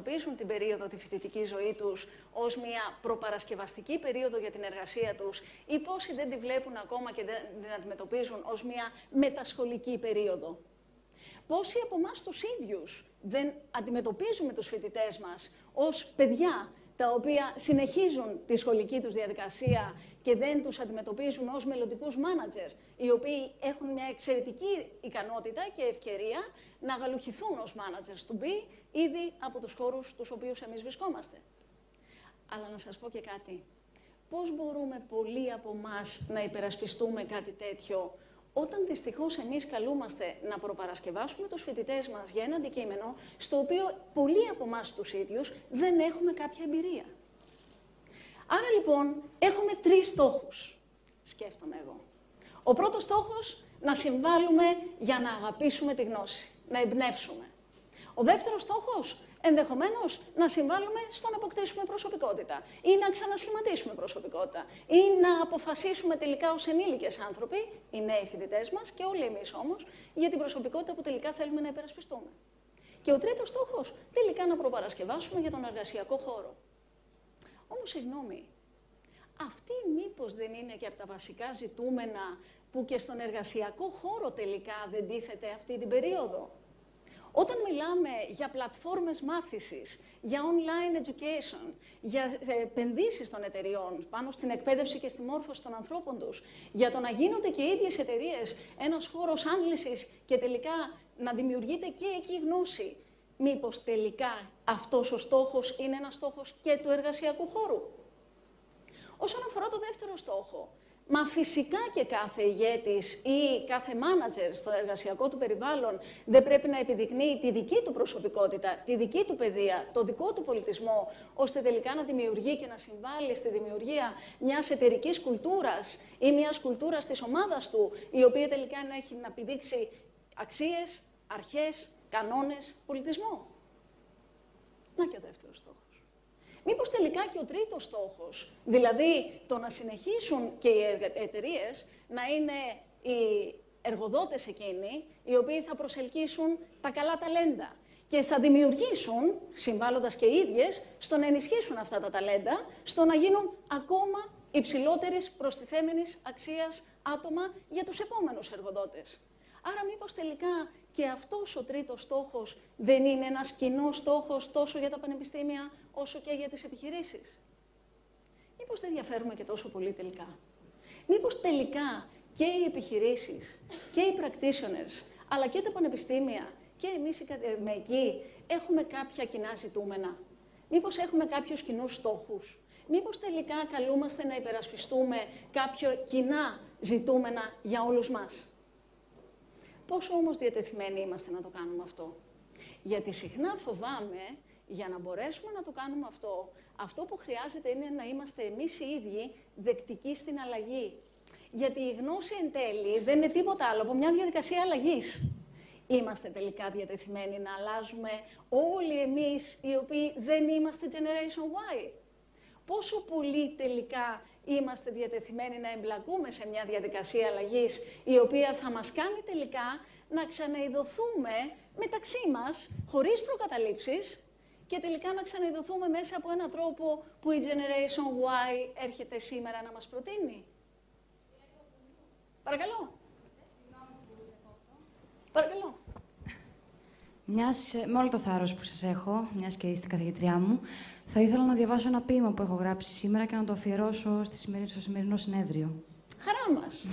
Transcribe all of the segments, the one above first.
αντιμετωπίζουν την περίοδο, τη φοιτητική ζωή τους, ως μια προπαρασκευαστική περίοδο για την εργασία τους ή πόσοι δεν τη βλέπουν ακόμα και δεν την αντιμετωπίζουν ως μια μετασχολική περίοδο. Πόσοι από εμάς τους ίδιους δεν αντιμετωπίζουμε τους φοιτητές μας ως παιδιά τα οποία συνεχίζουν τη σχολική τους διαδικασία και δεν τους αντιμετωπίζουμε ως μελλοντικούς μάνατζερ, οι οποίοι έχουν μια εξαιρετική ικανότητα και ευκαιρία να γαλουχηθούν ως managers to be ήδη από τους χώρους τους οποίους εμείς βρισκόμαστε. Αλλά να σας πω και κάτι. Πώς μπορούμε πολλοί από εμάς να υπερασπιστούμε κάτι τέτοιο, όταν δυστυχώς εμείς καλούμαστε να προπαρασκευάσουμε τους φοιτητές μας για ένα αντικείμενο στο οποίο πολλοί από εμάς τους ίδιους δεν έχουμε κάποια εμπειρία. Άρα λοιπόν έχουμε 3 στόχους, σκέφτομαι εγώ. Ο πρώτος στόχος, να συμβάλλουμε για να αγαπήσουμε τη γνώση, να εμπνεύσουμε. Ο δεύτερος στόχος, ενδεχομένως να συμβάλλουμε στο να αποκτήσουμε προσωπικότητα ή να ξανασχηματίσουμε προσωπικότητα ή να αποφασίσουμε τελικά ως ενήλικες άνθρωποι, οι νέοι φοιτητές μας και όλοι εμείς όμως, για την προσωπικότητα που τελικά θέλουμε να υπερασπιστούμε. Και ο τρίτος στόχος, τελικά να προπαρασκευάσουμε για τον εργασιακό χώρο. Όμως, συγγνώμη, αυτή μήπως δεν είναι και από τα βασικά ζητούμενα που και στον εργασιακό χώρο τελικά δεν τίθεται αυτή την περίοδο? Όταν μιλάμε για πλατφόρμες μάθησης, για online education, για επενδύσεις των εταιριών πάνω στην εκπαίδευση και στη μόρφωση των ανθρώπων τους, για το να γίνονται και οι ίδιες εταιρείες ένας χώρος άντλησης και τελικά να δημιουργείται και εκεί γνώση, μήπως τελικά αυτός ο στόχος είναι ένας στόχος και του εργασιακού χώρου? Όσον αφορά το δεύτερο στόχο, μα φυσικά και κάθε ηγέτης ή κάθε μάνατζερ στο εργασιακό του περιβάλλον δεν πρέπει να επιδεικνύει τη δική του προσωπικότητα, τη δική του παιδεία, το δικό του πολιτισμό, ώστε τελικά να δημιουργεί και να συμβάλλει στη δημιουργία μιας εταιρικής κουλτούρας ή μιας κουλτούρας της ομάδας του, η οποία τελικά να έχει να επιδείξει αξίες, αρχές, κανόνες, πολιτισμό. Να και ο δεύτερος στόχος. Μήπως τελικά και ο τρίτος στόχος, δηλαδή το να συνεχίσουν και οι εταιρείες να είναι οι εργοδότες εκείνοι, οι οποίοι θα προσελκύσουν τα καλά ταλέντα και θα δημιουργήσουν, συμβάλλοντας και οι ίδιες, στο να ενισχύσουν αυτά τα ταλέντα, στο να γίνουν ακόμα υψηλότερης προστιθέμενης αξίας άτομα για τους επόμενους εργοδότες. Άρα μήπως τελικά και αυτός ο τρίτος στόχος δεν είναι ένας κοινός στόχος τόσο για τα πανεπιστήμια όσο και για τις επιχειρήσεις? Μήπως δεν διαφέρουμε και τόσο πολύ τελικά? Μήπως τελικά και οι επιχειρήσεις και οι practitioners αλλά και τα πανεπιστήμια και εμείς οι ακαδημαϊκοί έχουμε κάποια κοινά ζητούμενα? Μήπως έχουμε κάποιους κοινούς στόχους? Μήπως τελικά καλούμαστε να υπερασπιστούμε κάποια κοινά ζητούμενα για όλους μας? Πόσο όμως διατεθειμένοι είμαστε να το κάνουμε αυτό? Γιατί συχνά φοβάμαι, για να μπορέσουμε να το κάνουμε αυτό που χρειάζεται είναι να είμαστε εμείς οι ίδιοι δεκτικοί στην αλλαγή. Γιατί η γνώση εν τέλει δεν είναι τίποτα άλλο από μια διαδικασία αλλαγής. Είμαστε τελικά διατεθειμένοι να αλλάζουμε όλοι εμείς οι οποίοι δεν είμαστε Generation Y? Πόσο πολύ τελικά είμαστε διατεθειμένοι να εμπλακούμε σε μια διαδικασία αλλαγής, η οποία θα μας κάνει τελικά να ξαναειδωθούμε μεταξύ μας, χωρίς προκαταλήψεις, και τελικά να ξαναειδωθούμε μέσα από έναν τρόπο που η Generation Y έρχεται σήμερα να μας προτείνει? Παρακαλώ. Παρακαλώ. Με όλο το θάρρος που σας έχω, μιας και είστε καθηγητριά μου, θα ήθελα να διαβάσω ένα ποίημα που έχω γράψει σήμερα και να το αφιερώσω στο σημερινό συνέδριο. Χαρά μας.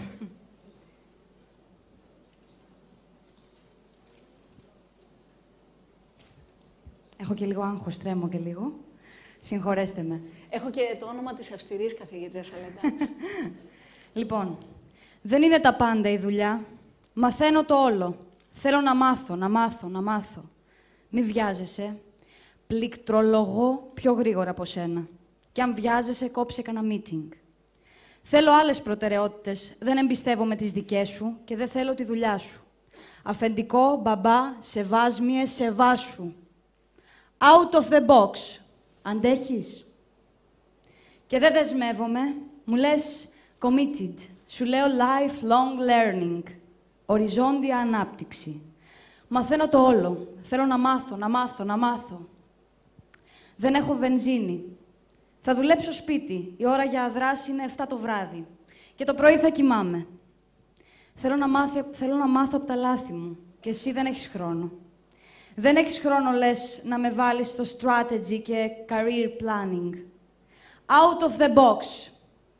Έχω και λίγο άγχος, τρέμω και λίγο. Συγχωρέστε με. Έχω και το όνομα της αυστηρής καθηγήτριας, αλλά εντάξει. Λοιπόν, δεν είναι τα πάντα η δουλειά. Μαθαίνω το όλο. Θέλω να μάθω, να μάθω, να μάθω. Μη βιάζεσαι. Πληκτρολογώ πιο γρήγορα από σένα. Κι αν βιάζεσαι, κόψε κανένα meeting. Θέλω άλλες προτεραιότητες. Δεν εμπιστεύομαι τις δικές σου και δεν θέλω τη δουλειά σου. Αφεντικό, μπαμπά, σεβάσμιε, σεβάσου. Out of the box. Αντέχεις? Και δεν δεσμεύομαι. Μου λες committed. Σου λέω lifelong learning. Οριζόντια ανάπτυξη. Μαθαίνω το όλο. Θέλω να μάθω, να μάθω, να μάθω. Δεν έχω βενζίνη. Θα δουλέψω σπίτι. Η ώρα για δράση είναι 7 το βράδυ. Και το πρωί θα κοιμάμαι. Θέλω να μάθω από τα λάθη μου. Και εσύ δεν έχεις χρόνο. Δεν έχεις χρόνο, λες, να με βάλεις στο strategy και career planning. Out of the box.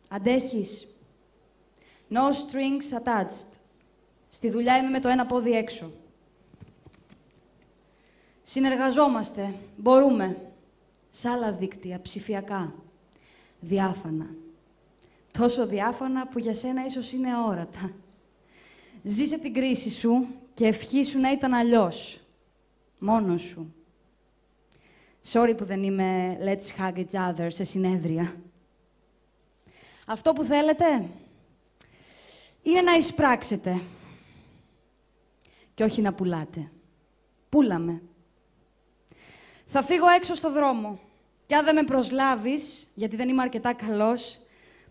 Αντέχεις. No strings attached. Στη δουλειά είμαι με το ένα πόδι έξω. Συνεργαζόμαστε. Μπορούμε. Σ' άλλα δίκτυα, ψηφιακά. Διάφανα. Τόσο διάφανα που για σένα ίσως είναι αόρατα. Ζήσε την κρίση σου και ευχήσου να ήταν αλλιώς. Μόνος σου. Sorry που δεν είμαι let's hug each other σε συνέδρια. Αυτό που θέλετε είναι να εισπράξετε και όχι να πουλάτε. Πούλαμε. Θα φύγω έξω στο δρόμο και αν δεν με προσλάβεις, γιατί δεν είμαι αρκετά καλός,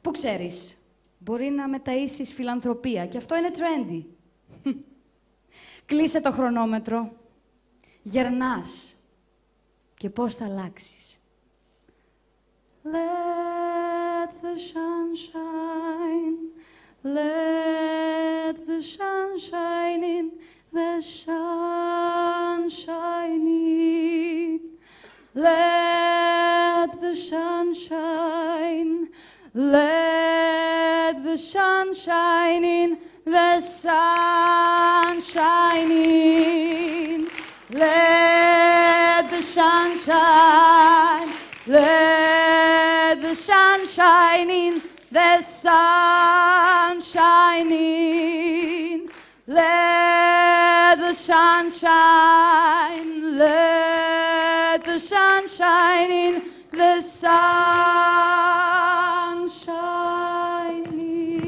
πού ξέρεις, μπορεί να μεταΐσεις φιλανθρωπία και αυτό είναι trendy. Κλείσε το χρονόμετρο. Γερνάς. Και πώς θα αλλάξεις. Let the sun shine, let the sun shine in, the sun shine in. Let the sun shine, let the sun shine in, the sun shine in. Let the sun shine, let the sun shine in, the sun shine in. Let the sun shine, let the sun shine in, the sun shine in.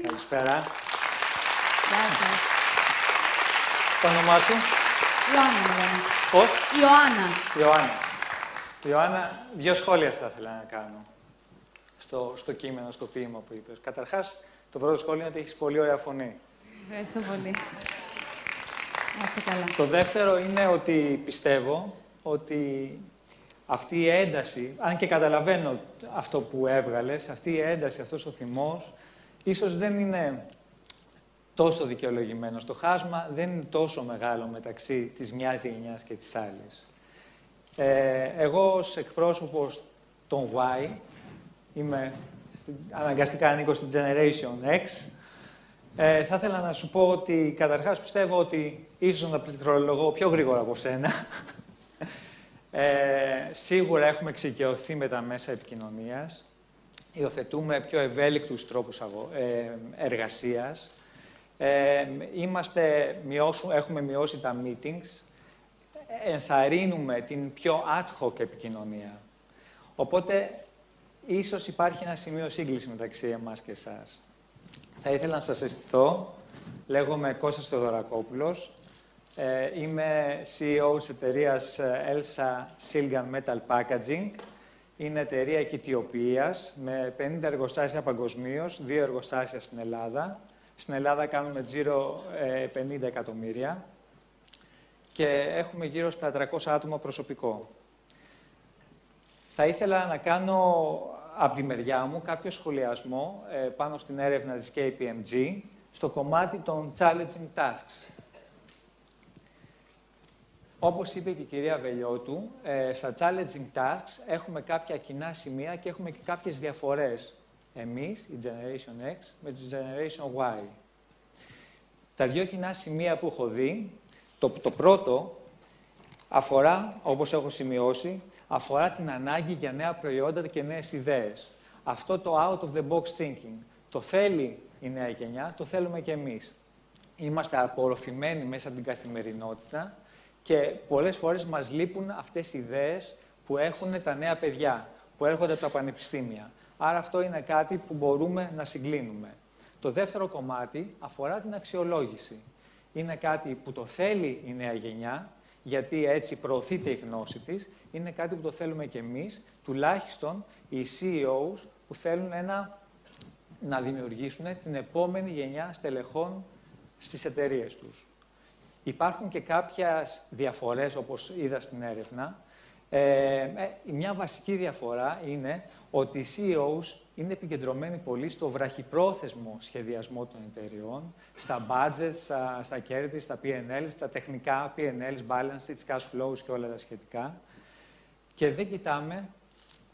Καλησπέρα. Γεια σας. Το όνομά σου? Ιωάννα. Πώς? Ιωάννα. Ιωάννα, 2 σχόλια θα ήθελα να κάνω στο κείμενο, στο ποίημα που είπες. Καταρχάς, το πρώτο σχόλιο είναι ότι έχεις πολύ ωραία φωνή. Ευχαριστώ πολύ. Να είστε καλά. Το δεύτερο είναι ότι πιστεύω ότι αυτή η ένταση, αν και καταλαβαίνω αυτό που έβγαλες, αυτή η ένταση, αυτός ο θυμός, ίσως δεν είναι τόσο δικαιολογημένος. Το χάσμα δεν είναι τόσο μεγάλο μεταξύ της μιας γενιάς και της άλλης. Εγώ ως εκπρόσωπος των Y, αναγκαστικά ανήκω στην Generation X, θα ήθελα να σου πω ότι καταρχάς πιστεύω ότι ίσως να πληκτρολογώ πιο γρήγορα από σένα. Σίγουρα έχουμε εξοικειωθεί με τα μέσα επικοινωνίας. Υιοθετούμε πιο ευέλικτους τρόπους εργασίας. Έχουμε μειώσει τα meetings. Ενθαρρύνουμε την πιο ad hoc επικοινωνία. Οπότε, ίσως υπάρχει ένα σημείο σύγκλησης μεταξύ εμάς και εσάς. Θα ήθελα να σας συστηθώ. Λέγομαι Κώστας Θεοδωρακόπουλος. Είμαι CEO της εταιρείας Elsa Silgan Metal Packaging. Είναι εταιρεία οικιτιοποιίας με 50 εργοστάσια παγκοσμίως, 2 εργοστάσια στην Ελλάδα. Στην Ελλάδα κάνουμε τζίρο 50 εκατομμύρια και έχουμε γύρω στα 300 άτομα προσωπικό. Θα ήθελα να κάνω από τη μεριά μου κάποιο σχολιασμό πάνω στην έρευνα της KPMG στο κομμάτι των challenging tasks. Όπως είπε και η κυρία Βελιώτου, στα challenging tasks έχουμε κάποια κοινά σημεία και έχουμε και κάποιες διαφορές εμείς, η Generation X, με τη Generation Y. Τα 2 κοινά σημεία που έχω δει, το πρώτο αφορά, όπως έχω σημειώσει, αφορά την ανάγκη για νέα προϊόντα και νέες ιδέες. Αυτό το out of the box thinking. Το θέλει η νέα γενιά, το θέλουμε και εμείς. Είμαστε απορροφημένοι μέσα από την καθημερινότητα και πολλές φορές μας λείπουν αυτές οι ιδέες που έχουν τα νέα παιδιά, που έρχονται από τα πανεπιστήμια. Άρα αυτό είναι κάτι που μπορούμε να συγκλίνουμε. Το δεύτερο κομμάτι αφορά την αξιολόγηση. Είναι κάτι που το θέλει η νέα γενιά, γιατί έτσι προωθείται η γνώση της. Είναι κάτι που το θέλουμε και εμείς, τουλάχιστον οι CEOs που θέλουν να δημιουργήσουν την επόμενη γενιά στελεχών στις εταιρείες τους. Υπάρχουν και κάποιες διαφορές, όπως είδα στην έρευνα. Μια βασική διαφορά είναι ότι οι CEOs είναι επικεντρωμένοι πολύ στο βραχυπρόθεσμο σχεδιασμό των εταιριών, στα budgets, στα κέρδη, στα P&L, στα τεχνικά P&Ls, balance sheets, cash flows και όλα τα σχετικά. Και δεν κοιτάμε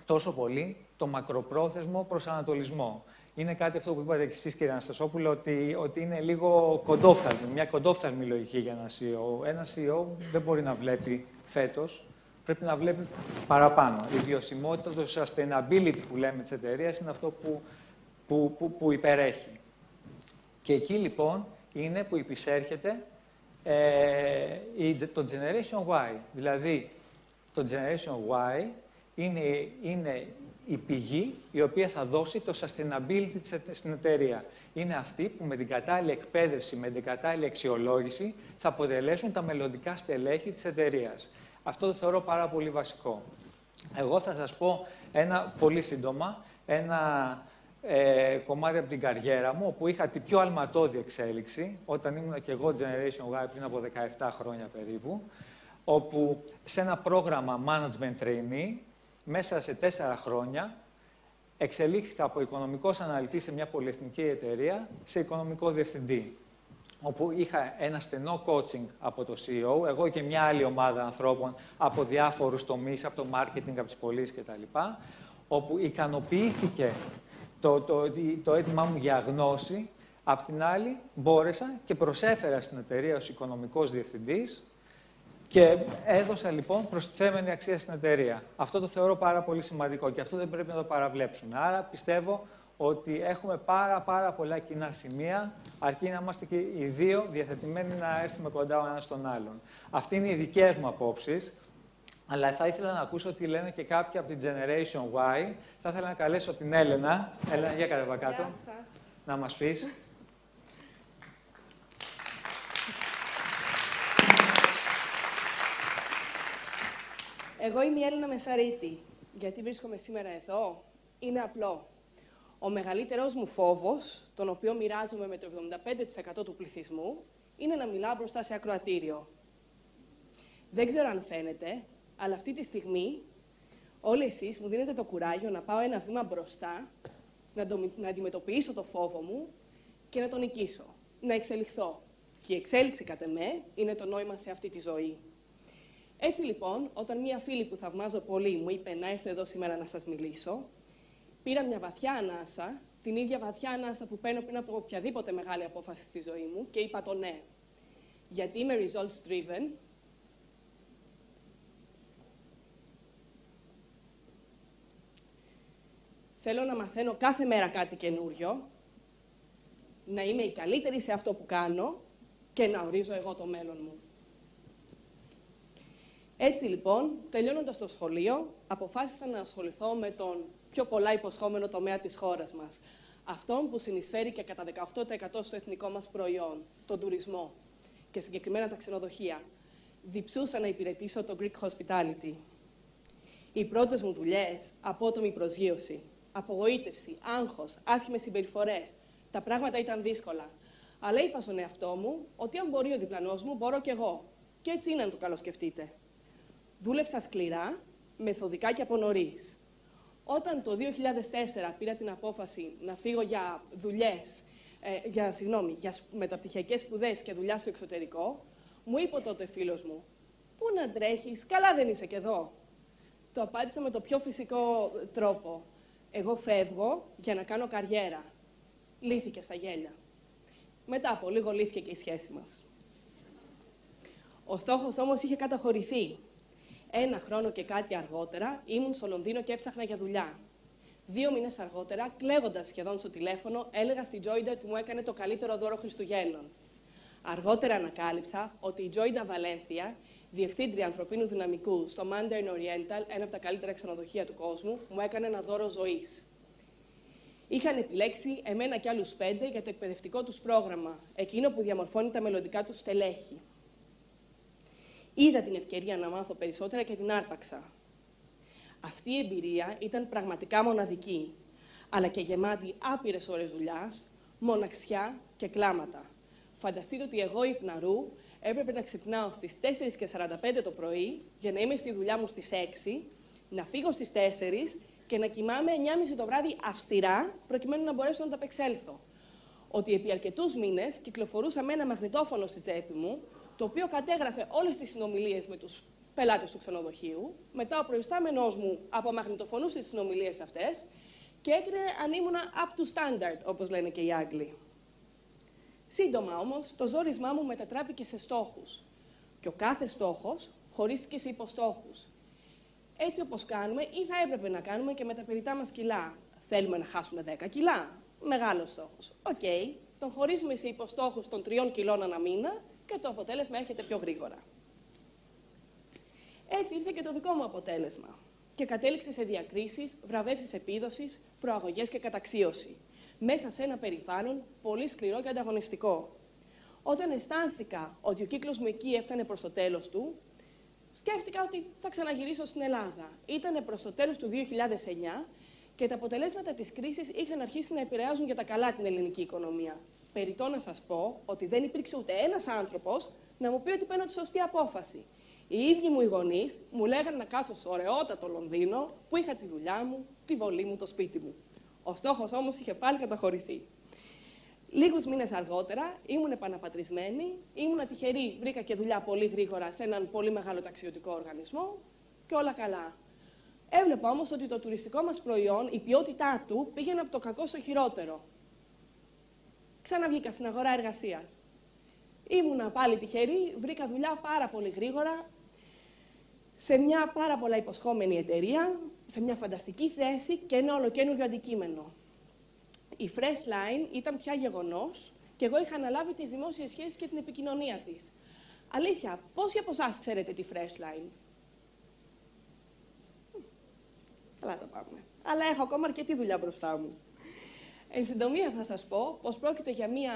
τόσο πολύ το μακροπρόθεσμο προσανατολισμό. Είναι κάτι αυτό που είπατε και εσείς, κύριε Αναστασόπουλο, ότι είναι λίγο κοντόφθαλμη, μια κοντόφθαλμη λογική για ένα CEO. Ένα CEO δεν μπορεί να βλέπει φέτος, πρέπει να βλέπει παραπάνω. Η βιωσιμότητα, το sustainability που λέμε της εταιρείας είναι αυτό που υπερέχει. Και εκεί λοιπόν είναι που υπησέρχεται το Generation Y. Δηλαδή, το Generation Y είναι η πηγή η οποία θα δώσει το sustainability στην εταιρεία. Είναι αυτοί που με την κατάλληλη εκπαίδευση, με την κατάλληλη αξιολόγηση θα αποτελέσουν τα μελλοντικά στελέχη της εταιρείας. Αυτό το θεωρώ πάρα πολύ βασικό. Εγώ θα σας πω πολύ σύντομα ένα κομμάτι από την καριέρα μου, όπου είχα την πιο αλματώδη εξέλιξη, όταν ήμουν και εγώ Generation Y πριν από 17 χρόνια περίπου, όπου σε ένα πρόγραμμα Management Trainee, μέσα σε 4 χρόνια, εξελίχθηκα από οικονομικός αναλυτής σε μια πολυεθνική εταιρεία, σε οικονομικό διευθυντή, όπου είχα ένα στενό coaching από το CEO, εγώ και μια άλλη ομάδα ανθρώπων από διάφορους τομείς, από το marketing, από τις πωλήσεις κτλ., όπου ικανοποιήθηκε το αίτημά μου για γνώση. Απ' την άλλη, μπόρεσα και προσέφερα στην εταιρεία ως οικονομικός διευθυντής και έδωσα λοιπόν προστιθέμενη αξία στην εταιρεία. Αυτό το θεωρώ πάρα πολύ σημαντικό και αυτό δεν πρέπει να το παραβλέψουμε. Άρα πιστεύω ότι έχουμε πάρα πολλά κοινά σημεία, αρκεί να είμαστε και οι δύο διαθετημένοι να έρθουμε κοντά ο ένας στον άλλον. Αυτή είναι οι δικές μου απόψεις, αλλά θα ήθελα να ακούσω τι λένε και κάποιοι από την Generation Y. Θα ήθελα να καλέσω την Έλενα. Έλενα, για κατέβα κάτω. Γεια σας. Να μας πεις. Εγώ είμαι η Έλληνα Μεσαρίτη. Γιατί βρίσκομαι σήμερα εδώ, είναι απλό. Ο μεγαλύτερος μου φόβος, τον οποίο μοιράζομαι με το 75% του πληθυσμού, είναι να μιλάω μπροστά σε ακροατήριο. Δεν ξέρω αν φαίνεται, αλλά αυτή τη στιγμή όλοι εσείς μου δίνετε το κουράγιο να πάω ένα βήμα μπροστά, να αντιμετωπίσω το φόβο μου και να τον νικήσω, να εξελιχθώ. Και η εξέλιξη, κατ' εμέ, είναι το νόημα σε αυτή τη ζωή. Έτσι λοιπόν, όταν μία φίλη που θαυμάζω πολύ μου είπε να έρθω εδώ σήμερα να σας μιλήσω, πήρα μια βαθιά ανάσα, την ίδια βαθιά ανάσα που παίρνω πριν από οποιαδήποτε μεγάλη απόφαση στη ζωή μου και είπα το ναι. Γιατί είμαι results driven. Θέλω να μαθαίνω κάθε μέρα κάτι καινούριο, να είμαι η καλύτερη σε αυτό που κάνω και να ορίζω εγώ το μέλλον μου. Έτσι λοιπόν, τελειώνοντας το σχολείο, αποφάσισα να ασχοληθώ με τον πιο πολλά υποσχόμενο τομέα της χώρας μας. Αυτόν που συνεισφέρει και κατά 18% στο εθνικό μας προϊόν, τον τουρισμό και συγκεκριμένα τα ξενοδοχεία. Διψούσα να υπηρετήσω το Greek Hospitality. Οι πρώτες μου δουλειές, απότομη προσγείωση, απογοήτευση, άγχος, άσχημες συμπεριφορές. Τα πράγματα ήταν δύσκολα. Αλλά είπα στον εαυτό μου ότι αν μπορεί ο διπλανός μου, μπορώ κι εγώ. Και έτσι είναι, αν το καλοσκεφτείτε. Δούλεψα σκληρά, μεθοδικά και από νωρίς. Όταν το 2004 πήρα την απόφαση να φύγω για δουλειές, για μεταπτυχιακές σπουδές και δουλειά στο εξωτερικό, μου είπε τότε φίλος μου, «Πού να τρέχεις, καλά δεν είσαι κι εδώ». Το απάντησα με το πιο φυσικό τρόπο. «Εγώ φεύγω για να κάνω καριέρα». Λύθηκε στα γέλια. Μετά από λίγο λύθηκε και η σχέση μας. Ο στόχος όμως είχε καταχωρηθεί. 1 χρόνο και κάτι αργότερα ήμουν στο Λονδίνο και έψαχνα για δουλειά. 2 μήνες αργότερα, κλαίγοντας σχεδόν στο τηλέφωνο, έλεγα στη Τζόιντα ότι μου έκανε το καλύτερο δώρο Χριστουγέννων. Αργότερα ανακάλυψα ότι η Τζόιντα Βαλένθια, διευθύντρια ανθρωπίνου δυναμικού στο Mandarin Oriental, ένα από τα καλύτερα ξενοδοχεία του κόσμου, μου έκανε ένα δώρο ζωής. Είχαν επιλέξει εμένα και άλλους 5 για το εκπαιδευτικό τους πρόγραμμα, εκείνο που διαμορφώνει τα μελλοντικά τους στελέχη. Είδα την ευκαιρία να μάθω περισσότερα και την άρπαξα. Αυτή η εμπειρία ήταν πραγματικά μοναδική, αλλά και γεμάτη άπειρες ώρες δουλειάς, μοναξιά και κλάματα. Φανταστείτε ότι εγώ, υπναρού, Έπρεπε να ξυπνάω στις 4:45 το πρωί για να είμαι στη δουλειά μου στις 6, να φύγω στις 4 και να κοιμάμαι 9:30 το βράδυ αυστηρά, προκειμένου να μπορέσω να ταπεξέλθω. Ότι επί αρκετούς μήνες κυκλοφορούσα με ένα μαγνητόφωνο στη τσέπη μου, το οποίο κατέγραφε όλες τις συνομιλίες με τους πελάτες του ξενοδοχείου. Μετά ο προϊστάμενός μου απομαγνητοφωνούσε τις συνομιλίες αυτές και έκρινε αν ήμουνα up to standard, όπως λένε και οι Άγγλοι. Σύντομα όμως, το ζόρισμά μου μετατράπηκε σε στόχους. Και ο κάθε στόχος χωρίστηκε σε υποστόχους. Έτσι όπως κάνουμε ή θα έπρεπε να κάνουμε και με τα περιττά μας κιλά. Θέλουμε να χάσουμε 10 κιλά. Μεγάλος στόχος. Οκ, τον χωρίζουμε σε υποστόχους των 3 κιλών ανά μήνα και το αποτέλεσμα έρχεται πιο γρήγορα. Έτσι ήρθε και το δικό μου αποτέλεσμα. Και κατέληξε σε διακρίσεις, βραβεύσεις επίδοσης, προαγωγές και καταξίωση. Μέσα σε ένα περιβάλλον πολύ σκληρό και ανταγωνιστικό. Όταν αισθάνθηκα ότι ο κύκλος μου εκεί έφτανε προς το τέλος του, σκέφτηκα ότι θα ξαναγυρίσω στην Ελλάδα. Ήτανε προς το τέλος του 2009 και τα αποτελέσματα της κρίσης είχαν αρχίσει να επηρεάζουν για τα καλά την ελληνική οικονομία. Περιττό να σας πω ότι δεν υπήρξε ούτε ένας άνθρωπος να μου πει ότι παίρνω τη σωστή απόφαση. Οι ίδιοι μου οι γονείς μου λέγανε να κάτσω στο ωραιότατο Λονδίνο, που είχα τη δουλειά μου, τη βολή μου, το σπίτι μου. Ο στόχος όμως είχε πάλι καταχωρηθεί. Λίγους μήνες αργότερα ήμουν επαναπατρισμένη, ήμουν τυχερή, βρήκα και δουλειά πολύ γρήγορα σε έναν πολύ μεγάλο ταξιδιωτικό οργανισμό και όλα καλά. Έβλεπα όμως ότι το τουριστικό μας προϊόν, η ποιότητά του, πήγαινε από το κακό στο χειρότερο. Ξαναβγήκα στην αγορά εργασίας. Ήμουνα πάλι τυχερή, βρήκα δουλειά πάρα πολύ γρήγορα, σε μια πάρα πολλά υποσχόμενη εταιρεία, σε μια φανταστική θέση και ένα ολοκαίνουργιο αντικείμενο. Η Freshline ήταν πια γεγονός και εγώ είχα αναλάβει τις δημόσιες σχέσεις και την επικοινωνία της. Αλήθεια, πόσοι από εσάς ξέρετε τη Freshline? Καλά τα πάμε. Αλλά έχω ακόμα αρκετή δουλειά μπροστά μου. Εν συντομία θα σας πω πως πρόκειται για μια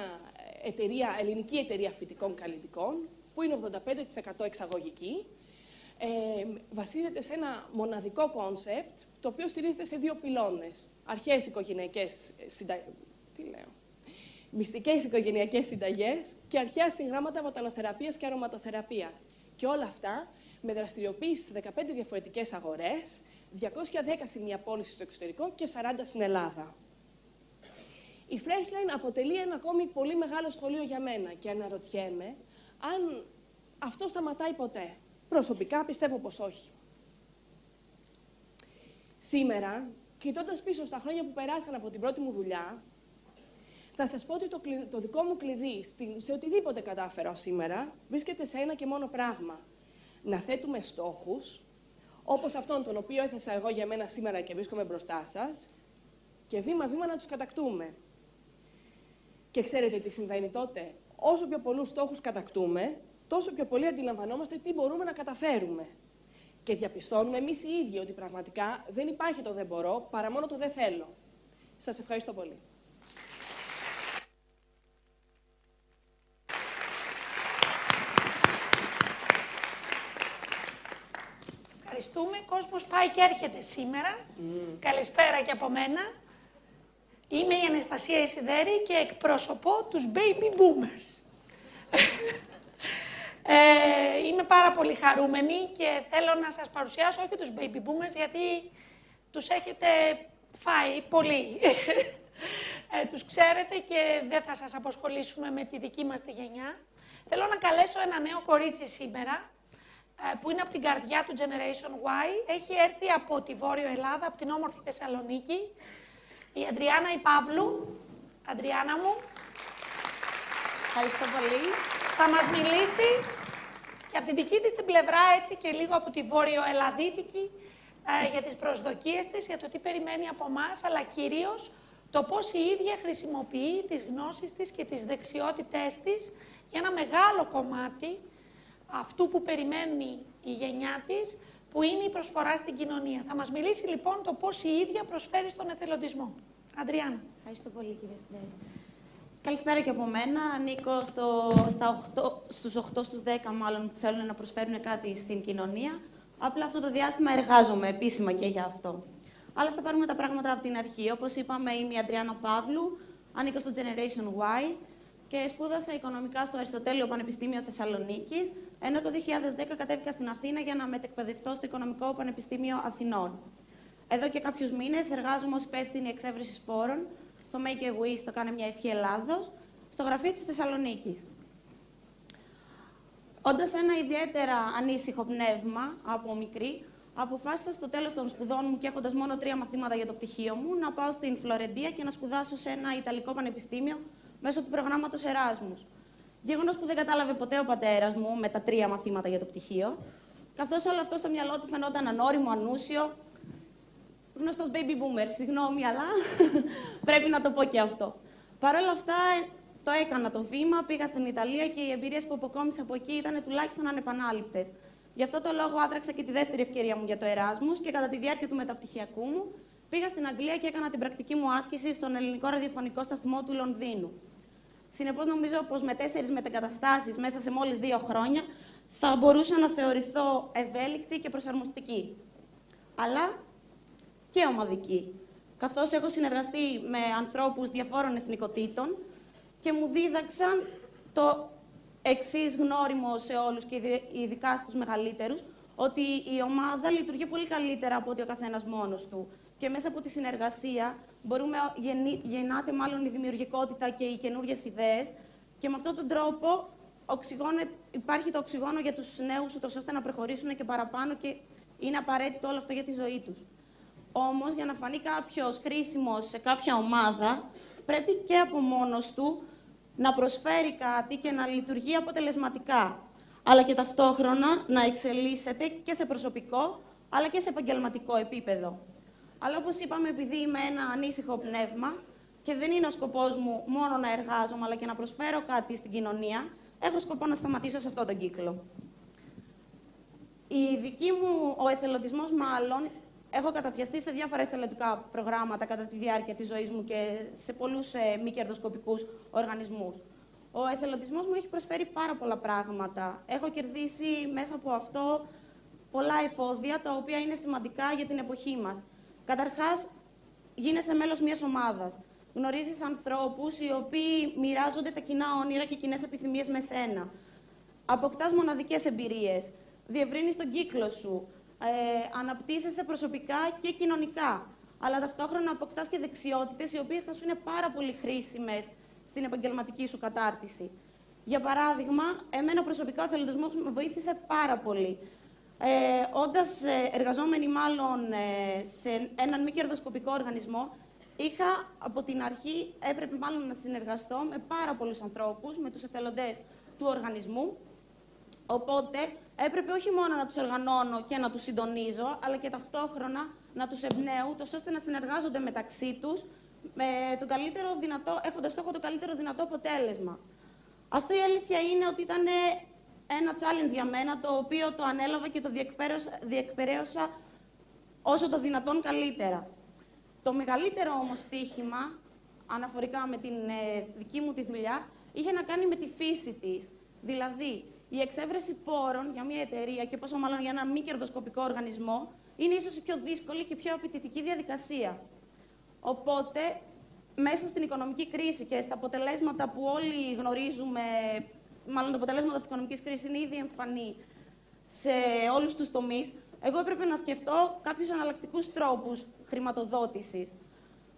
ελληνική εταιρεία φυτικών καλλιτικών, που είναι 85% εξαγωγική. Βασίζεται σε ένα μοναδικό κόνσεπτ, το οποίο στηρίζεται σε 2 πυλώνες. Αρχαίες οικογενειακές μυστικές οικογενειακές συνταγές και αρχαία συγγράμματα βοτανοθεραπείας και αρωματοθεραπείας. Και όλα αυτά με δραστηριοποίηση σε 15 διαφορετικές αγορές, 210 σημεία πώλησης στο εξωτερικό και 40 στην Ελλάδα. Η Freshline αποτελεί ένα ακόμη πολύ μεγάλο σχολείο για μένα και αναρωτιέμαι αν αυτό σταματάει ποτέ. Προσωπικά πιστεύω πως όχι. Σήμερα, κοιτώντας πίσω στα χρόνια που περάσαν από την πρώτη μου δουλειά, θα σας πω ότι το δικό μου κλειδί σε οτιδήποτε κατάφερα σήμερα βρίσκεται σε ένα και μόνο πράγμα. Να θέτουμε στόχους, όπως αυτόν τον οποίο έθεσα εγώ για μένα σήμερα και βρίσκομαι μπροστά σας, και βήμα-βήμα να τους κατακτούμε. Και ξέρετε τι συμβαίνει τότε? Όσο πιο πολλούς στόχους κατακτούμε, τόσο πιο πολύ αντιλαμβανόμαστε τι μπορούμε να καταφέρουμε. Και διαπιστώνουμε εμείς οι ίδιοι ότι πραγματικά δεν υπάρχει το δεν μπορώ, παρά μόνο το δεν θέλω. Σας ευχαριστώ πολύ. Ευχαριστούμε. Κόσμος πάει και έρχεται σήμερα. Καλησπέρα και από μένα. Είμαι η Αναστασία Ισιδέρη και εκπροσωπώ τους Baby Boomers. Είμαι πάρα πολύ χαρούμενη και θέλω να σας παρουσιάσω όχι τους Baby Boomers, γιατί τους έχετε φάει πολύ. Τους ξέρετε και δεν θα σας αποσχολήσουμε με τη δική μας τη γενιά. Θέλω να καλέσω ένα νέο κορίτσι σήμερα, που είναι από την καρδιά του Generation Y. Έχει έρθει από τη Βόρειο Ελλάδα, από την όμορφη Θεσσαλονίκη. Η Αντριάννα η Παύλου. Αντριάννα μου. Ευχαριστώ πολύ. Θα μας μιλήσει και από τη δική της την πλευρά, έτσι και λίγο από τη Βόρειο-Ελλαδίτικη, για τις προσδοκίες της, για το τι περιμένει από εμάς, αλλά κυρίως το πώς η ίδια χρησιμοποιεί τις γνώσεις της και τις δεξιότητές της για ένα μεγάλο κομμάτι αυτού που περιμένει η γενιά της, που είναι η προσφορά στην κοινωνία. Θα μας μιλήσει λοιπόν το πώς η ίδια προσφέρει στον εθελοντισμό. Αντριάννα. Ευχαριστώ πολύ, κυρία Σιδέρη. Καλησπέρα και από μένα. Ανήκω στους 8 στους 10 μάλλον που θέλουν να προσφέρουν κάτι στην κοινωνία. Απλά αυτό το διάστημα εργάζομαι επίσημα και για αυτό. Αλλά θα πάρουμε τα πράγματα από την αρχή. Όπως είπαμε, είμαι η Αντριάννα Παύλου, ανήκω στο Generation Y. και σπούδασα οικονομικά στο Αριστοτέλειο Πανεπιστήμιο Θεσσαλονίκης, ενώ το 2010 κατέβηκα στην Αθήνα για να μετεκπαιδευτώ στο Οικονομικό Πανεπιστήμιο Αθηνών. Εδώ και κάποιους μήνες εργάζομαι ως υπεύθυνη εξέβρεση σπόρων στο Make a Wish, το Κάνε μια ευχή Ελλάδος, στο γραφείο της Θεσσαλονίκης. Όντας ένα ιδιαίτερα ανήσυχο πνεύμα από μικρή, αποφάσισα στο τέλος των σπουδών μου και έχοντας μόνο 3 μαθήματα για το πτυχίο μου, να πάω στην Φλωρεντία και να σπουδάσω σε ένα Ιταλικό πανεπιστήμιο μέσω του προγράμματος Εράσμους. Γεγονός που δεν κατάλαβε ποτέ ο πατέρας μου με τα 3 μαθήματα για το πτυχίο, καθώς όλο αυτό στο μυαλό του φαινόταν ανώριμο, ανούσιο. Γνωστός baby boomer, συγγνώμη, αλλά πρέπει να το πω και αυτό. Παρ' όλα αυτά, το έκανα το βήμα, πήγα στην Ιταλία και οι εμπειρίες που αποκόμισα από εκεί ήταν τουλάχιστον ανεπανάληπτες. Γι' αυτό το λόγο άδραξα και τη δεύτερη ευκαιρία μου για το Εράσμους και κατά τη διάρκεια του μεταπτυχιακού μου πήγα στην Αγγλία και έκανα την πρακτική μου άσκηση στον ελληνικό ραδιοφωνικό σταθμό του Λονδίνου. Συνεπώς, νομίζω πως με 4 μετεγκαταστάσεις μέσα σε μόλις 2 χρόνια θα μπορούσα να θεωρηθώ ευέλικτη και προσαρμοστική. Αλλά και ομαδική, καθώς έχω συνεργαστεί με ανθρώπους διαφόρων εθνικοτήτων και μου δίδαξαν το εξής γνώριμο σε όλους και ειδικά στους μεγαλύτερους, ότι η ομάδα λειτουργεί πολύ καλύτερα από ότι ο καθένας μόνος του. Και μέσα από τη συνεργασία γεννάται μάλλον η δημιουργικότητα και οι καινούριες ιδέες και με αυτόν τον τρόπο υπάρχει το οξυγόνο για τους νέους, ούτως ώστε να προχωρήσουν και παραπάνω και είναι απαραίτητο όλο αυτό για τη ζωή τους. Όμως, για να φανεί κάποιος χρήσιμος σε κάποια ομάδα, πρέπει και από μόνος του να προσφέρει κάτι και να λειτουργεί αποτελεσματικά, αλλά και ταυτόχρονα να εξελίσσεται και σε προσωπικό, αλλά και σε επαγγελματικό επίπεδο. Αλλά όπως είπαμε, επειδή είμαι ένα ανήσυχο πνεύμα και δεν είναι ο σκοπός μου μόνο να εργάζομαι, αλλά και να προσφέρω κάτι στην κοινωνία, έχω σκοπό να σταματήσω σε αυτόν τον κύκλο. Ο εθελοντισμός μάλλον, έχω καταπιαστεί σε διάφορα εθελοντικά προγράμματα κατά τη διάρκεια της ζωής μου και σε πολλούς μη κερδοσκοπικούς οργανισμούς. Ο εθελοντισμός μου έχει προσφέρει πάρα πολλά πράγματα. Έχω κερδίσει μέσα από αυτό πολλά εφόδια, τα οποία είναι σημαντικά για την εποχή μας. Καταρχάς, γίνεσαι μέλος μιας ομάδας. Γνωρίζεις ανθρώπους οι οποίοι μοιράζονται τα κοινά όνειρα και κοινές επιθυμίες με σένα. Αποκτάς μοναδικές εμπειρίες. Διευρύνεις τον κύκλο σου. Αναπτύσσεσαι προσωπικά και κοινωνικά. Αλλά ταυτόχρονα αποκτάς και δεξιότητες οι οποίες θα σου είναι πάρα πολύ χρήσιμες στην επαγγελματική σου κατάρτιση. Για παράδειγμα, εμένα προσωπικά ο εθελοντισμός με βοήθησε πάρα πολύ. Όντας εργαζόμενη μάλλον σε έναν μη κερδοσκοπικό οργανισμό, από την αρχή έπρεπε μάλλον να συνεργαστώ με πάρα πολλούς ανθρώπους, με τους εθελοντές του οργανισμού. Οπότε έπρεπε όχι μόνο να τους οργανώνω και να τους συντονίζω, αλλά και ταυτόχρονα να τους εμπνέω, ώστε να συνεργάζονται μεταξύ τους με έχοντας στόχο το καλύτερο δυνατό αποτέλεσμα. Αυτό η αλήθεια είναι ότι ήταν ένα challenge για μένα, το οποίο το ανέλαβα και το διεκπεραίωσα όσο το δυνατόν καλύτερα. Το μεγαλύτερο όμως στοίχημα, αναφορικά με την δική μου τη δουλειά, είχε να κάνει με τη φύση της. Δηλαδή, η εξέβρεση πόρων για μια εταιρεία και πόσο μάλλον για ένα μη κερδοσκοπικό οργανισμό είναι ίσως η πιο δύσκολη και πιο απαιτητική διαδικασία. Οπότε, μέσα στην οικονομική κρίση και στα αποτελέσματα που όλοι γνωρίζουμε, μάλλον τα αποτελέσματα της οικονομικής κρίσης είναι ήδη εμφανή σε όλους τους τομείς, εγώ έπρεπε να σκεφτώ κάποιους εναλλακτικούς τρόπους χρηματοδότησης.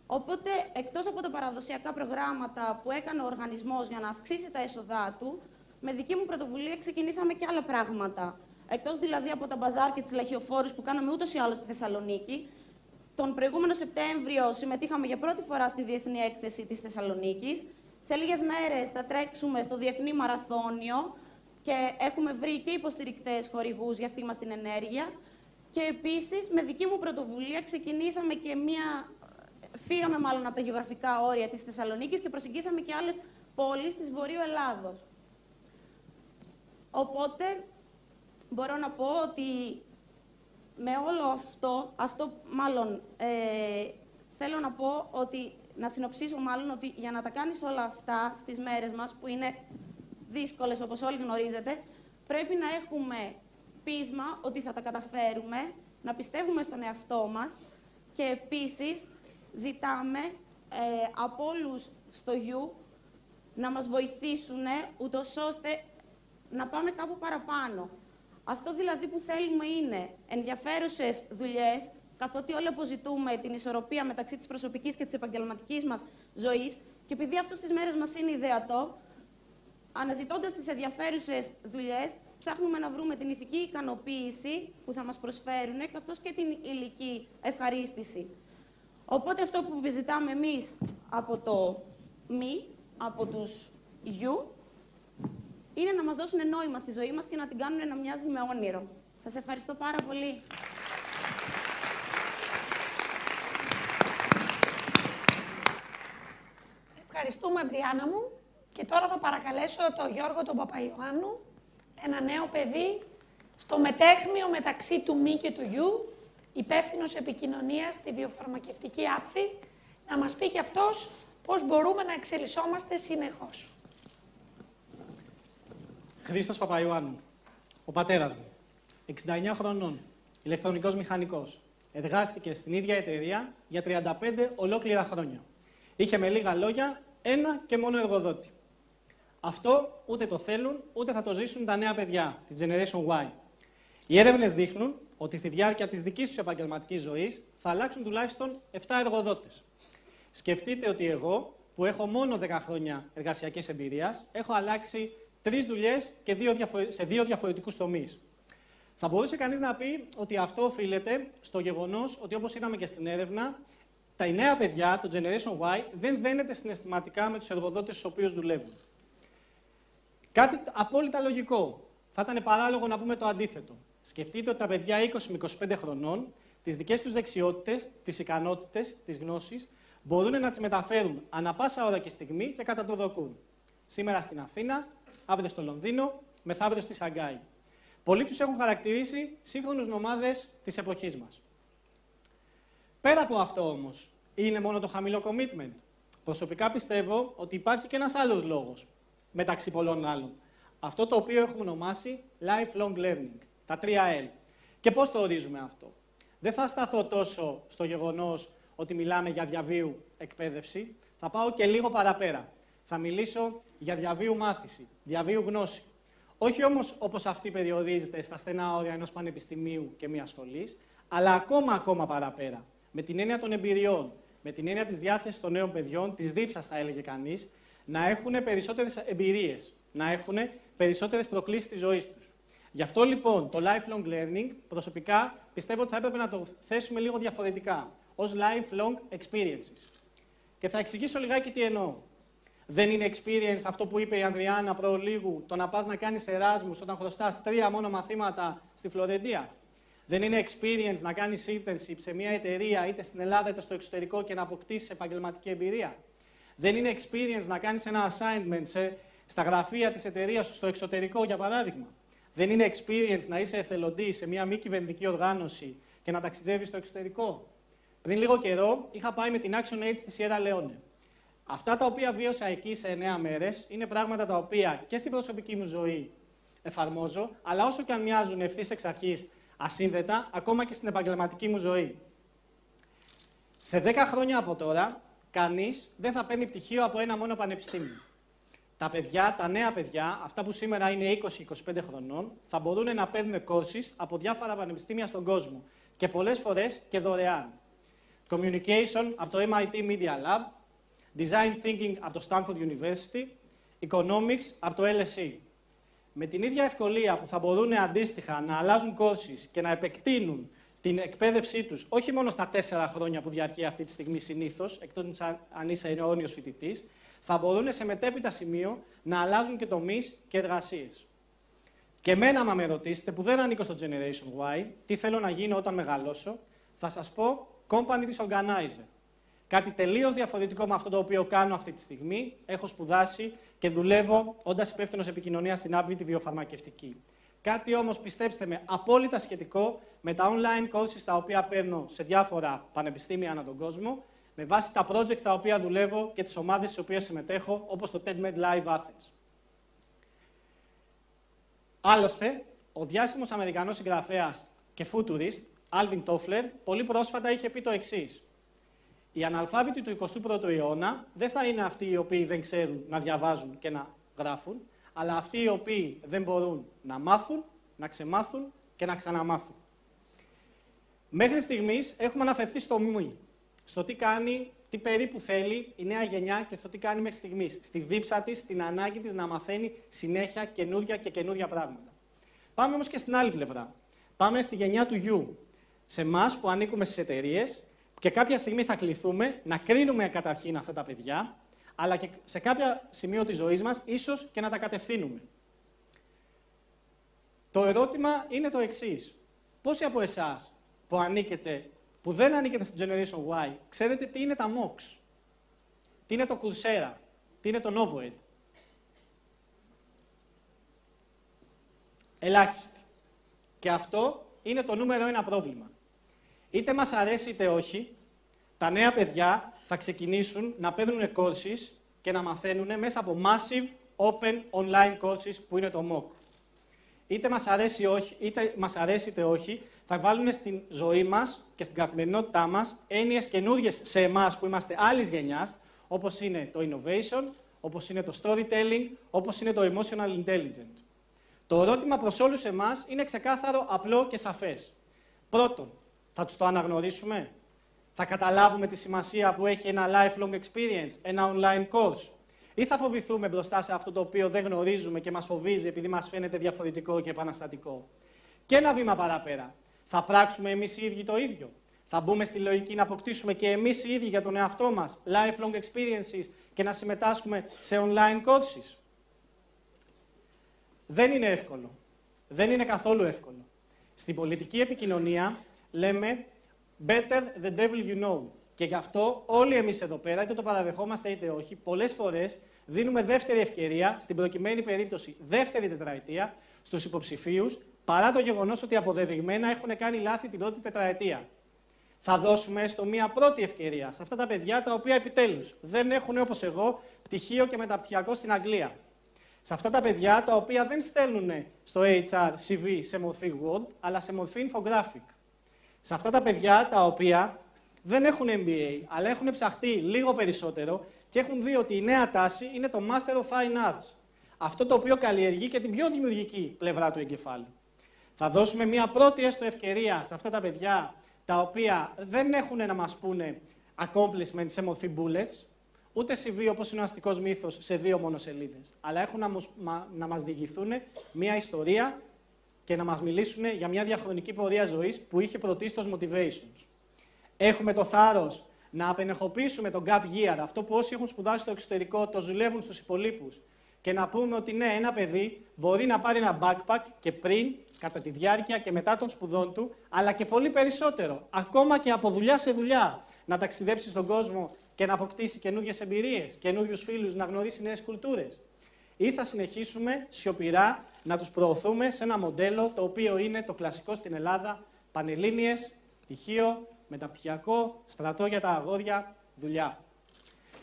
Οπότε, εκτός από τα παραδοσιακά προγράμματα που έκανε ο οργανισμός για να αυξήσει τα έσοδά του, με δική μου πρωτοβουλία ξεκινήσαμε και άλλα πράγματα. Εκτός δηλαδή από τα μπαζάρ και τις λαχιοφόρους που κάναμε ούτως ή άλλως στη Θεσσαλονίκη, τον προηγούμενο Σεπτέμβριο συμμετείχαμε για πρώτη φορά στη Διεθνή Έκθεση της Θεσσαλονίκης. Σε λίγες μέρες θα τρέξουμε στο Διεθνή Μαραθώνιο και έχουμε βρει και υποστηρικτές χορηγούς για αυτή μας την ενέργεια. Και επίσης, με δική μου πρωτοβουλία ξεκινήσαμε και φύγαμε μάλλον από τα γεωγραφικά όρια της Θεσσαλονίκης και προσεγγίσαμε και άλλες πόλεις της Βορείου Ελλάδος. Οπότε, μπορώ να πω ότι με όλο αυτό μάλλον θέλω να πω να συνοψίσω μάλλον ότι για να τα κάνεις όλα αυτά στις μέρες μας, που είναι δύσκολες όπως όλοι γνωρίζετε, πρέπει να έχουμε πείσμα ότι θα τα καταφέρουμε, να πιστεύουμε στον εαυτό μας και επίσης ζητάμε από όλους στο You να μας βοηθήσουν, ούτως ώστε να πάμε κάπου παραπάνω. Αυτό δηλαδή που θέλουμε είναι ενδιαφέρουσες δουλειές, καθότι όλοι αποζητούμε την ισορροπία μεταξύ της προσωπικής και της επαγγελματικής μας ζωής, και επειδή αυτό στις μέρες μας είναι ιδεατό, αναζητώντας τις ενδιαφέρουσες δουλειές, ψάχνουμε να βρούμε την ηθική ικανοποίηση που θα μας προσφέρουν, καθώς και την υλική ευχαρίστηση. Οπότε αυτό που επιζητάμε εμείς από το μη, από τους γιου, είναι να μας δώσουν νόημα στη ζωή μας και να την κάνουν να μοιάζει με όνειρο. Σας ευχαριστώ πάρα πολύ. Ευχαριστούμε, Αντριάννα μου. Και τώρα θα παρακαλέσω τον Γιώργο τον Παπαϊωάννου, ένα νέο παιδί, στο μετέχμιο μεταξύ του μη και του γιου, υπεύθυνος επικοινωνίας στη βιοφαρμακευτική ΑΠΦΗ, να μας πει και αυτός πώς μπορούμε να εξελισσόμαστε συνεχώς. Χρήστος Παπαϊωάννου, ο πατέρας μου, 69 χρονών, ηλεκτρονικός μηχανικός. Εργάστηκε στην ίδια εταιρεία για 35 ολόκληρα χρόνια. Είχε με λίγα λόγια ένα και μόνο εργοδότη. Αυτό ούτε το θέλουν, ούτε θα το ζήσουν τα νέα παιδιά, τη Generation Y. Οι έρευνες δείχνουν ότι στη διάρκεια της δικής τους επαγγελματικής ζωής θα αλλάξουν τουλάχιστον 7 εργοδότες. Σκεφτείτε ότι εγώ, που έχω μόνο 10 χρόνια εργασιακής εμπειρίας, έχω αλλάξει 3 δουλειές και σε 2 διαφορετικούς τομείς. Θα μπορούσε κανείς να πει ότι αυτό οφείλεται στο γεγονός ότι, όπως είδαμε και στην έρευνα, τα νέα παιδιά, το Generation Y, δεν δένεται συναισθηματικά με τους εργοδότες στους οποίους δουλεύουν. Κάτι απόλυτα λογικό. Θα ήταν παράλογο να πούμε το αντίθετο. Σκεφτείτε ότι τα παιδιά 20 με 25 χρονών, τις δικές τους δεξιότητες, τις ικανότητες, τις γνώσεις, μπορούν να τις μεταφέρουν ανά πάσα ώρα και στιγμή και κατά το δοκούν. Σήμερα στην Αθήνα, αύριο στο Λονδίνο, μεθαύριο στη Σαγκάη. Πολλοί τους έχουν χαρακτηρίσει σύγχρονους νομάδες της εποχής μας. Πέρα από αυτό όμως, είναι μόνο το χαμηλό commitment. Προσωπικά πιστεύω ότι υπάρχει και ένας άλλος λόγος, μεταξύ πολλών άλλων. Αυτό το οποίο έχουμε ονομάσει lifelong learning, τα 3L. Και πώς το ορίζουμε αυτό? Δεν θα σταθώ τόσο στο γεγονός ότι μιλάμε για διαβίου εκπαίδευση, θα πάω και λίγο παραπέρα. Θα μιλήσω για διαβίου μάθηση, διαβίου γνώση. Όχι όμως όπως αυτή περιορίζεται στα στενά όρια ενός πανεπιστημίου και μιας σχολής, αλλά ακόμα παραπέρα. Με την έννοια των εμπειριών, με την έννοια της διάθεσης των νέων παιδιών, της δίψας θα έλεγε κανείς, να έχουν περισσότερες εμπειρίες, να έχουν περισσότερες προκλήσεις της ζωής τους. Γι' αυτό λοιπόν το lifelong learning, προσωπικά πιστεύω ότι θα έπρεπε να το θέσουμε λίγο διαφορετικά, ως lifelong experiences. Και θα εξηγήσω λιγάκι τι εννοώ. Δεν είναι experience αυτό που είπε η Ανδριάννα προλίγου, το να πας να κάνεις Εράσμους όταν χρωστάς 3 μόνο μαθήματα στη Φλωρεντία. Δεν είναι experience να κάνεις internship σε μια εταιρεία είτε στην Ελλάδα είτε στο εξωτερικό και να αποκτήσεις επαγγελματική εμπειρία. Δεν είναι experience να κάνεις ένα assignment στα γραφεία της εταιρείας σου στο εξωτερικό, για παράδειγμα. Δεν είναι experience να είσαι εθελοντή σε μια μη κυβερνητική οργάνωση και να ταξιδεύεις στο εξωτερικό. Πριν λίγο καιρό είχα πάει με την ActionAid στη Σιέρα Λεόνε. Αυτά τα οποία βίωσα εκεί σε 9 μέρες είναι πράγματα τα οποία και στην προσωπική μου ζωή εφαρμόζω, αλλά όσο και αν μοιάζουν ευθύς εξ αρχής ασύνδετα, ακόμα και στην επαγγελματική μου ζωή. Σε 10 χρόνια από τώρα, κανείς δεν θα παίρνει πτυχίο από ένα μόνο πανεπιστήμιο. Τα παιδιά, τα νέα παιδιά, αυτά που σήμερα είναι 20-25 χρονών, θα μπορούν να παίρνουν courses από διάφορα πανεπιστήμια στον κόσμο και πολλές φορές και δωρεάν. Communication από το MIT Media Lab, Design Thinking από το Stanford University, Economics από το LSE. Με την ίδια ευκολία που θα μπορούν αντίστοιχα να αλλάζουν courses και να επεκτείνουν την εκπαίδευσή τους, όχι μόνο στα 4 χρόνια που διαρκεί αυτή τη στιγμή συνήθως, εκτός αν είσαι αιώνιος φοιτητής, θα μπορούν σε μετέπειτα σημείο να αλλάζουν και τομείς και εργασίες. Και εμένα, άμα με ρωτήσετε, που δεν ανήκω στο Generation Y, τι θέλω να γίνω όταν μεγαλώσω, θα σας πω company disorganizer. Κάτι τελείως διαφορετικό με αυτό το οποίο κάνω αυτή τη στιγμή. Έχω σπουδάσει και δουλεύω όντας υπεύθυνος επικοινωνίας στην ΑΠΒΗ τη βιοφαρμακευτική. Κάτι όμως, πιστέψτε με, απόλυτα σχετικό με τα online courses τα οποία παίρνω σε διάφορα πανεπιστήμια ανά τον κόσμο, με βάση τα project τα οποία δουλεύω και τις ομάδες στις οποίες συμμετέχω, όπως το TEDmed Live Athens. Άλλωστε, ο διάσημος Αμερικανός συγγραφέας και futurist, Alvin Toffler, πολύ πρόσφατα είχε πει το εξής. Οι αναλφάβητοι του 21ου αιώνα δεν θα είναι αυτοί οι οποίοι δεν ξέρουν να διαβάζουν και να γράφουν, αλλά αυτοί οι οποίοι δεν μπορούν να μάθουν, να ξεμάθουν και να ξαναμάθουν. Μέχρι στιγμής έχουμε αναφερθεί στο μη, στο τι κάνει, τι περίπου θέλει η νέα γενιά και στο τι κάνει μέχρι στιγμής. Στη δίψα της, στην ανάγκη της να μαθαίνει συνέχεια καινούρια και καινούρια πράγματα. Πάμε όμως και στην άλλη πλευρά. Πάμε στη γενιά του γιου. Σε εμάς που ανήκουμε στις εταιρείες και κάποια στιγμή θα κληθούμε να κρίνουμε καταρχήν αυτά τα παιδιά, αλλά και σε κάποιο σημείο της ζωής μας ίσως και να τα κατευθύνουμε. Το ερώτημα είναι το εξής. Πόσοι από εσάς που δεν ανήκετε στην Generation Y, ξέρετε τι είναι τα MOOCs, τι είναι το Coursera, τι είναι το Novoed? Ελάχιστοι. Και αυτό είναι το νούμερο 1 πρόβλημα. Είτε μας αρέσει είτε όχι, τα νέα παιδιά θα ξεκινήσουν να παίρνουν courses και να μαθαίνουν μέσα από massive open online courses που είναι το MOOC. Είτε μας αρέσει είτε όχι, θα βάλουν στην ζωή μας και στην καθημερινότητά μας έννοιες καινούριες σε εμάς που είμαστε άλλης γενιάς, όπως είναι το innovation, όπως είναι το storytelling, όπως είναι το emotional intelligence. Το ερώτημα προς όλους εμάς είναι ξεκάθαρο, απλό και σαφές. Πρώτον, θα τους το αναγνωρίσουμε? Θα καταλάβουμε τη σημασία που έχει ένα lifelong experience, ένα online course? Ή θα φοβηθούμε μπροστά σε αυτό το οποίο δεν γνωρίζουμε και μας φοβίζει επειδή μας φαίνεται διαφορετικό και επαναστατικό? Και ένα βήμα παραπέρα. Θα πράξουμε εμείς οι ίδιοι το ίδιο? Θα μπούμε στη λογική να αποκτήσουμε και εμείς οι ίδιοι για τον εαυτό μας lifelong experiences και να συμμετάσχουμε σε online courses? Δεν είναι εύκολο. Δεν είναι καθόλου εύκολο. Στην πολιτική επικοινωνία λέμε better the devil you know. Και γι' αυτό όλοι εμείς εδώ πέρα, είτε το παραδεχόμαστε είτε όχι, πολλές φορές δίνουμε δεύτερη ευκαιρία, στην προκειμένη περίπτωση δεύτερη τετραετία, στους υποψηφίους, παρά το γεγονός ότι αποδεδειγμένα έχουν κάνει λάθη την πρώτη τετραετία. Θα δώσουμε έστω μία πρώτη ευκαιρία σε αυτά τα παιδιά τα οποία επιτέλους δεν έχουν, όπως εγώ, πτυχίο και μεταπτυχιακό στην Αγγλία. Σε αυτά τα παιδιά τα οποία δεν στέλνουν στο HR CV σε μορφή Word, αλλά σε μορφή infographic. Σε αυτά τα παιδιά τα οποία δεν έχουν MBA, αλλά έχουν ψαχτεί λίγο περισσότερο και έχουν δει ότι η νέα τάση είναι το Master of Fine Arts. Αυτό το οποίο καλλιεργεί και την πιο δημιουργική πλευρά του εγκεφάλου. Θα δώσουμε μία πρώτη έστω ευκαιρία σε αυτά τα παιδιά τα οποία δεν έχουν να μας πούνε accomplishment σε μορφή bullets, ούτε CV όπως είναι ο αστικός μύθος σε 2 μόνο σελίδες, αλλά έχουν να μας διηγηθούν μία ιστορία και να μας μιλήσουν για μια διαχρονική πορεία ζωής που είχε πρωτίστως motivations. Έχουμε το θάρρος να απενεχοποιήσουμε τον gap year, αυτό που όσοι έχουν σπουδάσει στο εξωτερικό το δουλεύουν στους υπολείπους, και να πούμε ότι ναι, ένα παιδί μπορεί να πάρει ένα backpack και πριν, κατά τη διάρκεια και μετά των σπουδών του, αλλά και πολύ περισσότερο, ακόμα και από δουλειά σε δουλειά, να ταξιδέψει στον κόσμο και να αποκτήσει καινούριες εμπειρίες, καινούριους φίλους, να γνωρίσει νέες κουλτούρες. Ή θα συνεχίσουμε σιωπηρά να τους προωθούμε σε ένα μοντέλο το οποίο είναι το κλασικό στην Ελλάδα, πανελλήνιες, πτυχίο, μεταπτυχιακό, στρατό για τα αγόρια, δουλειά.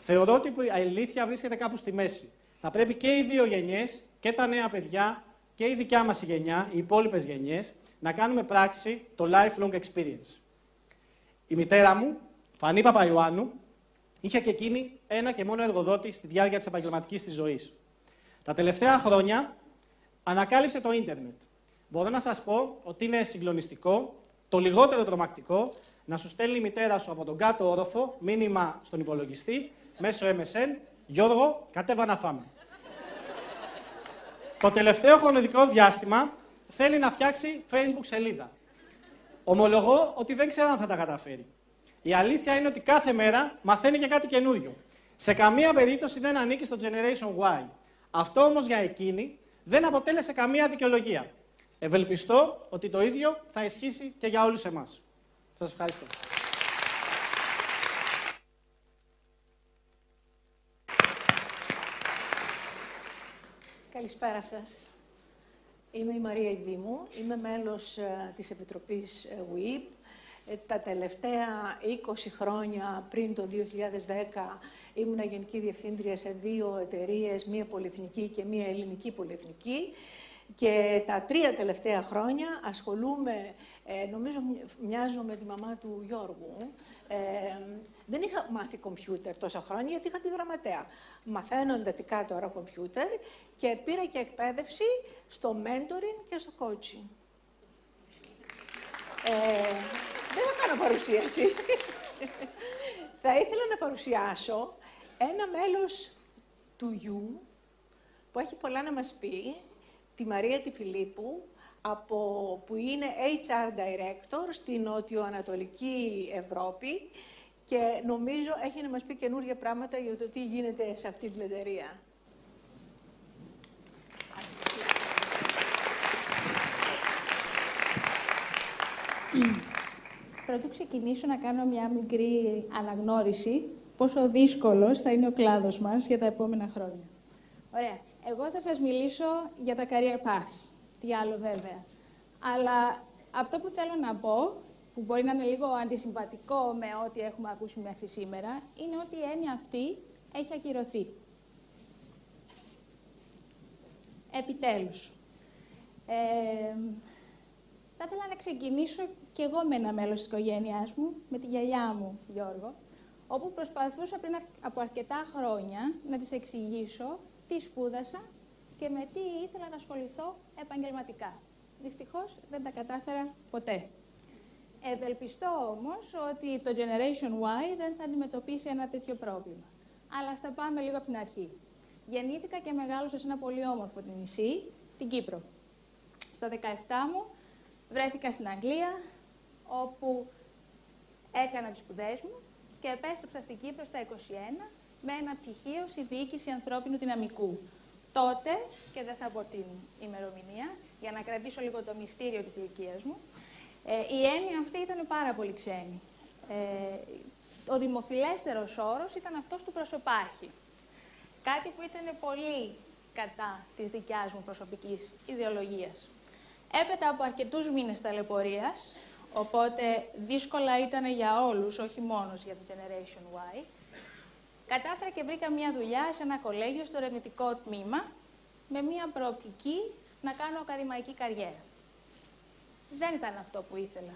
Θεωρώ ότι η αλήθεια βρίσκεται κάπου στη μέση. Θα πρέπει και οι δύο γενιές, και τα νέα παιδιά, και η δικιά μας η γενιά, οι υπόλοιπες γενιές, να κάνουμε πράξη το lifelong experience. Η μητέρα μου, Φανή Παπαϊωάννου, είχε και εκείνη ένα και μόνο εργοδότη στη διάρκεια της επαγγελματικής της ζωής. Τα τελευταία χρόνια ανακάλυψε το ίντερνετ. Μπορώ να σας πω ότι είναι συγκλονιστικό, το λιγότερο τρομακτικό, να σου στέλνει η μητέρα σου από τον κάτω όροφο μήνυμα στον υπολογιστή, μέσω MSN, Γιώργο, κατέβα να φάμε. Το τελευταίο χρονικό διάστημα θέλει να φτιάξει Facebook σελίδα. Ομολογώ ότι δεν ξέρω αν θα τα καταφέρει. Η αλήθεια είναι ότι κάθε μέρα μαθαίνει και κάτι καινούριο. Σε καμία περίπτωση δεν ανήκει στο Generation Y. Αυτό όμως για εκείνη δεν αποτέλεσε καμία δικαιολογία. Ευελπιστώ ότι το ίδιο θα ισχύσει και για όλους εμάς. Σας ευχαριστώ. Καλησπέρα σας. Είμαι η Μαρία Ιδήμου, είμαι μέλος της Επιτροπής WIP. Τα τελευταία 20 χρόνια, πριν το 2010, ήμουνα Γενική Διευθύντρια σε 2 εταιρείες, μία πολυεθνική και μία ελληνική πολυεθνική. Και τα 3 τελευταία χρόνια ασχολούμαι, νομίζω μοιάζω με τη μαμά του Γιώργου. Δεν είχα μάθει κομπιούτερ τόσα χρόνια, γιατί είχα τη γραμματέα. Μαθαίνω εντατικά τώρα κομπιούτερ και πήρα και εκπαίδευση στο mentoring και στο coaching. Δεν θα κάνω παρουσίαση. Θα ήθελα να παρουσιάσω ένα μέλος του γιου που έχει πολλά να μας πει, τη Μαρία τη Φιλίππου, που είναι HR Director στην Νότιο-Ανατολική Ευρώπη και νομίζω έχει να μας πει καινούργια πράγματα για το τι γίνεται σε αυτή την εταιρεία. Πρωτού ξεκινήσω να κάνω μια μικρή αναγνώριση πόσο δύσκολος θα είναι ο κλάδος μας για τα επόμενα χρόνια. Ωραία. Εγώ θα σας μιλήσω για τα career paths. Τι άλλο βέβαια. Αλλά αυτό που θέλω να πω, που μπορεί να είναι λίγο αντισυμβατικό με ό,τι έχουμε ακούσει μέχρι σήμερα, είναι ότι η έννοια αυτή έχει ακυρωθεί. Επιτέλους. Θα ήθελα να ξεκινήσω κι εγώ με ένα μέλος της οικογένειάς μου, με τη γιαγιά μου, Γιώργο, όπου προσπαθούσα πριν από αρκετά χρόνια να της εξηγήσω τι σπούδασα και με τι ήθελα να ασχοληθώ επαγγελματικά. Δυστυχώς δεν τα κατάφερα ποτέ. Ευελπιστώ όμως ότι το Generation Y δεν θα αντιμετωπίσει ένα τέτοιο πρόβλημα. Αλλά ας τα πάμε λίγο από την αρχή. Γεννήθηκα και μεγάλωσα σε ένα πολύ όμορφο νησί, την Κύπρο. Στα 17 μου βρέθηκα στην Αγγλία, όπου έκανα τις σπουδές μου και επέστρεψα στην Κύπρο στα 21 με ένα πτυχίο στη διοίκηση ανθρώπινου δυναμικού. Τότε, και δεν θα πω την ημερομηνία, για να κρατήσω λίγο το μυστήριο της ηλικίας μου, η έννοια αυτή ήταν πάρα πολύ ξένη. Ο δημοφιλέστερος όρος ήταν αυτός του προσωπάρχη. Κάτι που ήταν πολύ κατά της δικιάς μου προσωπικής ιδεολογίας. Έπειτα από αρκετούς μήνες ταλαιπωρίας, οπότε δύσκολα ήταν για όλους, όχι μόνο για το Generation Y, κατάφερα και βρήκα μια δουλειά σε ένα κολέγιο στο ερευνητικό τμήμα, με μια προοπτική να κάνω ακαδημαϊκή καριέρα. Δεν ήταν αυτό που ήθελα.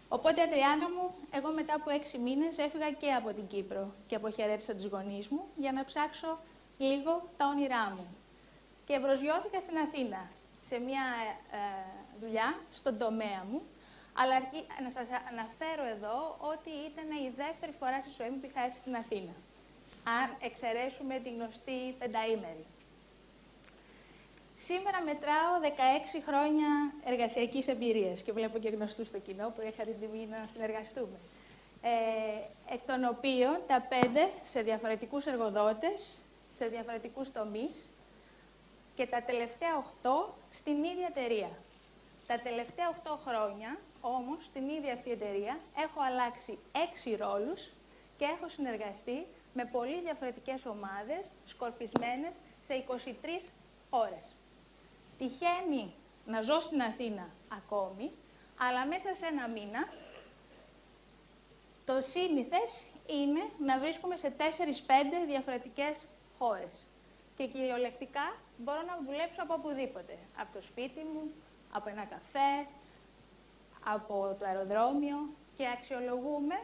Οπότε, Αδριάννα μου, εγώ μετά από 6 μήνες έφυγα και από την Κύπρο και αποχαιρέτησα τους γονείς μου για να ψάξω λίγο τα όνειρά μου. Και προσγειώθηκα στην Αθήνα, σε μια δουλειά στον τομέα μου, αλλά να σας αναφέρω εδώ ότι ήταν η δεύτερη φορά στη ζωή μου που είχα έρθει στην Αθήνα, αν εξαιρέσουμε τη γνωστή πενταήμερη. Σήμερα μετράω 16 χρόνια εργασιακής εμπειρίας και βλέπω και γνωστούς στο κοινό που είχα την τιμή να συνεργαστούμε. Εκ των οποίων τα 5 σε διαφορετικούς εργοδότες, σε διαφορετικούς τομείς και τα τελευταία 8 στην ίδια εταιρεία. Τα τελευταία 8 χρόνια, όμως, στην ίδια αυτή εταιρεία έχω αλλάξει 6 ρόλους και έχω συνεργαστεί με πολύ διαφορετικές ομάδες, σκορπισμένες σε 23 ώρες. Τυχαίνει να ζω στην Αθήνα ακόμη, αλλά μέσα σε ένα μήνα το σύνηθες είναι να βρίσκομαι σε 4-5 διαφορετικές χώρες. Και κυριολεκτικά μπορώ να δουλέψω από οπουδήποτε. Από το σπίτι μου, από ένα καφέ, από το αεροδρόμιο και αξιολογούμε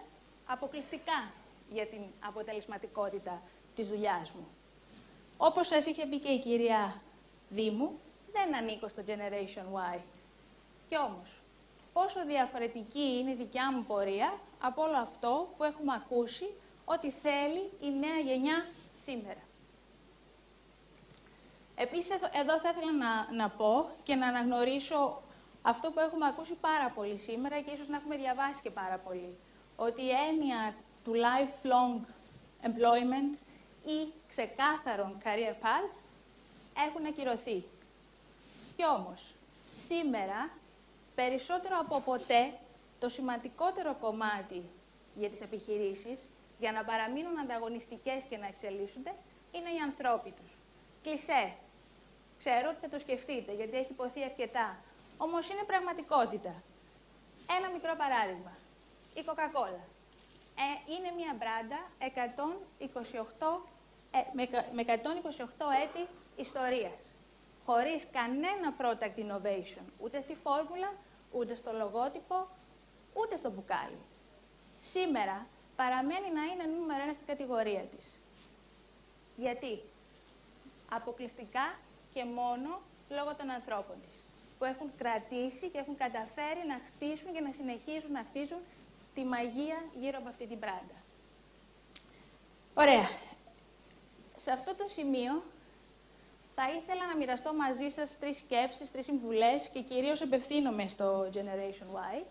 αποκλειστικά για την αποτελεσματικότητα της δουλειάς μου. Όπως σας είχε πει και η κυρία Δήμου, δεν ανήκω στο Generation Y. Κι όμως, πόσο διαφορετική είναι η δικιά μου πορεία από όλο αυτό που έχουμε ακούσει ότι θέλει η νέα γενιά σήμερα. Επίσης, εδώ θα ήθελα να πω και να αναγνωρίσω αυτό που έχουμε ακούσει πάρα πολύ σήμερα και ίσως να έχουμε διαβάσει και πάρα πολύ. Ότι η έννοια του lifelong employment ή ξεκάθαρων career paths έχουν ακυρωθεί. Κι όμως, σήμερα, περισσότερο από ποτέ, το σημαντικότερο κομμάτι για τις επιχειρήσεις, για να παραμείνουν ανταγωνιστικές και να εξελίσσονται, είναι οι ανθρώποι τους. Κλισέ. Ξέρω ότι θα το σκεφτείτε, γιατί έχει υποθεί αρκετά. Όμως είναι πραγματικότητα. Ένα μικρό παράδειγμα. Η Coca-Cola. Είναι μια μπράντα με 128 έτη ιστορίας. χωρίς κανένα product innovation, ούτε στη φόρμουλα, ούτε στο λογότυπο, ούτε στο μπουκάλι. Σήμερα παραμένει να είναι νούμερο 1 στην κατηγορία της. Γιατί? Αποκλειστικά και μόνο λόγω των ανθρώπων της, που έχουν κρατήσει και έχουν καταφέρει να χτίσουν και να συνεχίζουν να χτίζουν τη μαγεία γύρω από αυτή την μπράντα. Ωραία. Σε αυτό το σημείο θα ήθελα να μοιραστώ μαζί σας 3 σκέψεις, 3 συμβουλές και κυρίως απευθύνομαι στο Generation Y,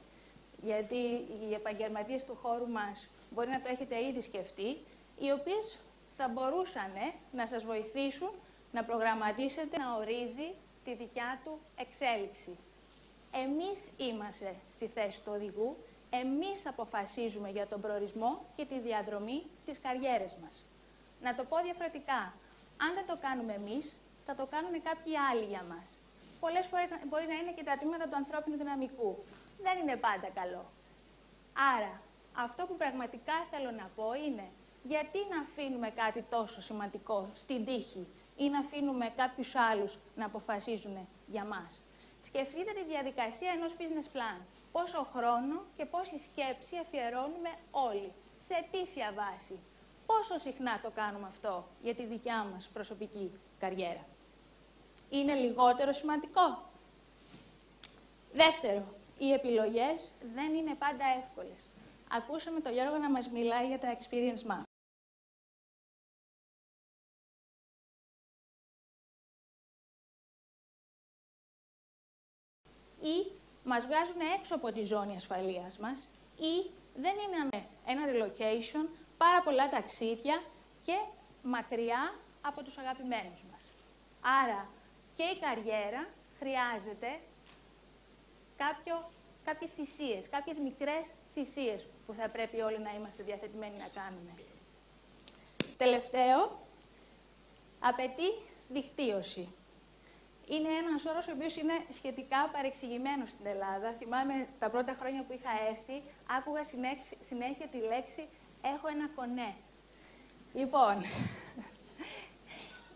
γιατί οι επαγγελματίες του χώρου μας μπορεί να το έχετε ήδη σκεφτεί, οι οποίες θα μπορούσαν να σας βοηθήσουν να προγραμματίσετε, να ορίζει τη δικιά του εξέλιξη. Εμείς είμαστε στη θέση του οδηγού, εμείς αποφασίζουμε για τον προορισμό και τη διαδρομή της καριέρας μας. Να το πω διαφορετικά, αν δεν το κάνουμε εμείς, θα το κάνουν κάποιοι άλλοι για μας. Πολλές φορές μπορεί να είναι και τα τμήματα του ανθρώπινου δυναμικού. Δεν είναι πάντα καλό. Άρα, αυτό που πραγματικά θέλω να πω είναι, γιατί να αφήνουμε κάτι τόσο σημαντικό στην τύχη ή να αφήνουμε κάποιους άλλους να αποφασίζουν για μας. Σκεφτείτε τη διαδικασία ενός business plan. Πόσο χρόνο και πόση σκέψη αφιερώνουμε όλοι, σε αιτήσια βάση. Πόσο συχνά το κάνουμε αυτό για τη δικιά μας προσωπική καριέρα. Είναι λιγότερο σημαντικό? Δεύτερο, οι επιλογές δεν είναι πάντα εύκολες. Ακούσαμε τον Γιώργο να μας μιλάει για τα experience map. Ή μας βγάζουν έξω από τη ζώνη ασφαλείας μας, ή δεν είναι ένα relocation, πάρα πολλά ταξίδια και μακριά από τους αγαπημένους μας. Άρα και η καριέρα χρειάζεται κάποιες θυσίες, κάποιες μικρές θυσίες που θα πρέπει όλοι να είμαστε διαθετημένοι να κάνουμε. Τελευταίο, απαιτεί δικτύωση. Είναι ένας όρος ο οποίος είναι σχετικά παρεξηγημένος στην Ελλάδα. Θυμάμαι τα πρώτα χρόνια που είχα έρθει, άκουγα συνέχεια τη λέξη «έχω ένα κονέ». Λοιπόν,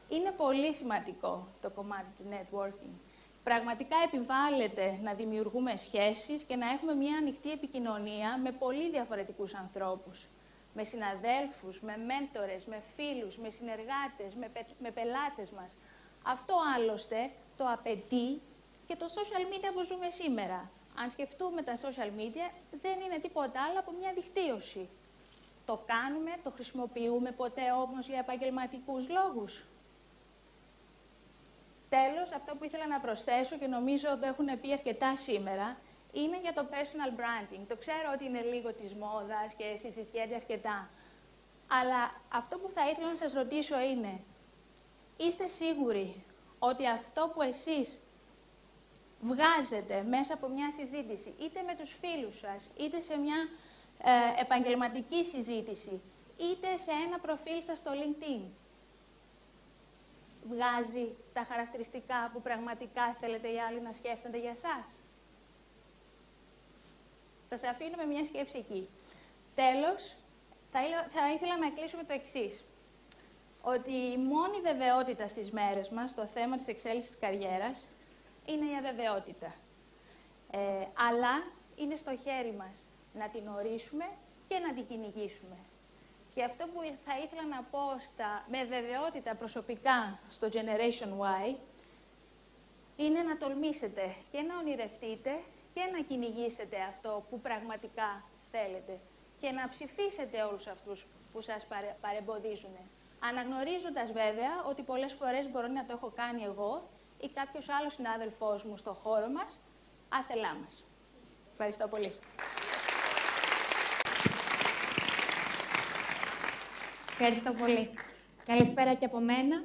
είναι πολύ σημαντικό το κομμάτι του networking. Πραγματικά επιβάλλεται να δημιουργούμε σχέσεις και να έχουμε μια ανοιχτή επικοινωνία με πολύ διαφορετικούς ανθρώπους. Με συναδέλφους, με μέντορες, με φίλους, με συνεργάτες, με πελάτες μας. Αυτό άλλωστε το απαιτεί και το social media που ζούμε σήμερα. Αν σκεφτούμε τα social media, δεν είναι τίποτα άλλο από μια δικτύωση. Το κάνουμε, το χρησιμοποιούμε ποτέ όμως για επαγγελματικούς λόγους? Τέλος, αυτό που ήθελα να προσθέσω και νομίζω ότι το έχουν πει αρκετά σήμερα, είναι για το personal branding. Το ξέρω ότι είναι λίγο της μόδας και συζητιέται αρκετά. Αλλά αυτό που θα ήθελα να σας ρωτήσω είναι, είστε σίγουροι ότι αυτό που εσείς βγάζετε μέσα από μια συζήτηση, είτε με τους φίλους σας, είτε σε μια επαγγελματική συζήτηση, είτε σε ένα προφίλ σας στο LinkedIn, βγάζει τα χαρακτηριστικά που πραγματικά θέλετε οι άλλοι να σκέφτονται για σας? Σας αφήνω με μια σκέψη εκεί. Τέλος, θα ήθελα να κλείσω με το εξής. Ότι η μόνη βεβαιότητα στις μέρες μας, στο θέμα της εξέλιξης της καριέρας, είναι η αβεβαιότητα. Αλλά είναι στο χέρι μας να την ορίσουμε και να την κυνηγήσουμε. Και αυτό που θα ήθελα να πω με βεβαιότητα προσωπικά στο Generation Y, είναι να τολμήσετε και να ονειρευτείτε και να κυνηγήσετε αυτό που πραγματικά θέλετε και να ψηφίσετε όλους αυτούς που σας παρεμποδίζουν. Αναγνωρίζοντας βέβαια ότι πολλές φορές μπορεί να το έχω κάνει εγώ ή κάποιος άλλος συνάδελφός μου στο χώρο μας, άθελά μας. Ευχαριστώ πολύ. Ευχαριστώ πολύ. Καλησπέρα και από μένα.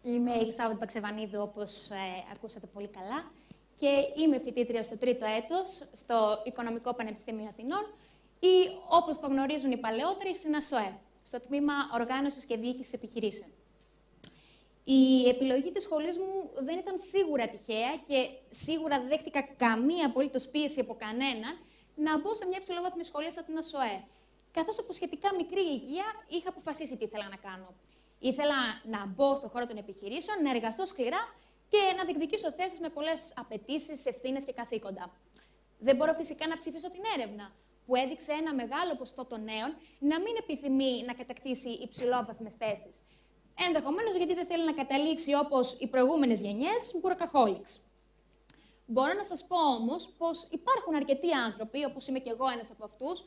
Είμαι η Ελισάβετ Παξεβανίδου, όπως ακούσατε πολύ καλά. Και είμαι φοιτήτρια στο 3ο έτος, στο Οικονομικό Πανεπιστήμιο Αθηνών ή, όπως το γνωρίζουν οι παλαιότεροι, στην ΑΣΟΕ, στο τμήμα Οργάνωσης και Διοίκησης Επιχειρήσεων. Η επιλογή της σχολής μου δεν ήταν σίγουρα τυχαία και σίγουρα δεν δέχτηκα καμία απολύτως πίεση από κανέναν να μπω σε μια υψηλόβαθμη σχολή σαν την ΑΣΟΕ. Καθώς από σχετικά μικρή ηλικία είχα αποφασίσει τι ήθελα να κάνω. Ήθελα να μπω στον χώρο των επιχειρήσεων, να εργαστώ σκληρά και να διεκδικήσω θέσεις με πολλές απαιτήσεις, ευθύνες και καθήκοντα. Δεν μπορώ φυσικά να ψηφίσω την έρευνα, που έδειξε ένα μεγάλο ποσοστό των νέων να μην επιθυμεί να κατακτήσει υψηλόβαθμες θέσεις. Ενδεχομένως γιατί δεν θέλει να καταλήξει όπως οι προηγούμενες γενιές, workaholics. Μπορώ να σας πω όμως πως υπάρχουν αρκετοί άνθρωποι, όπως είμαι και εγώ ένας από αυτούς,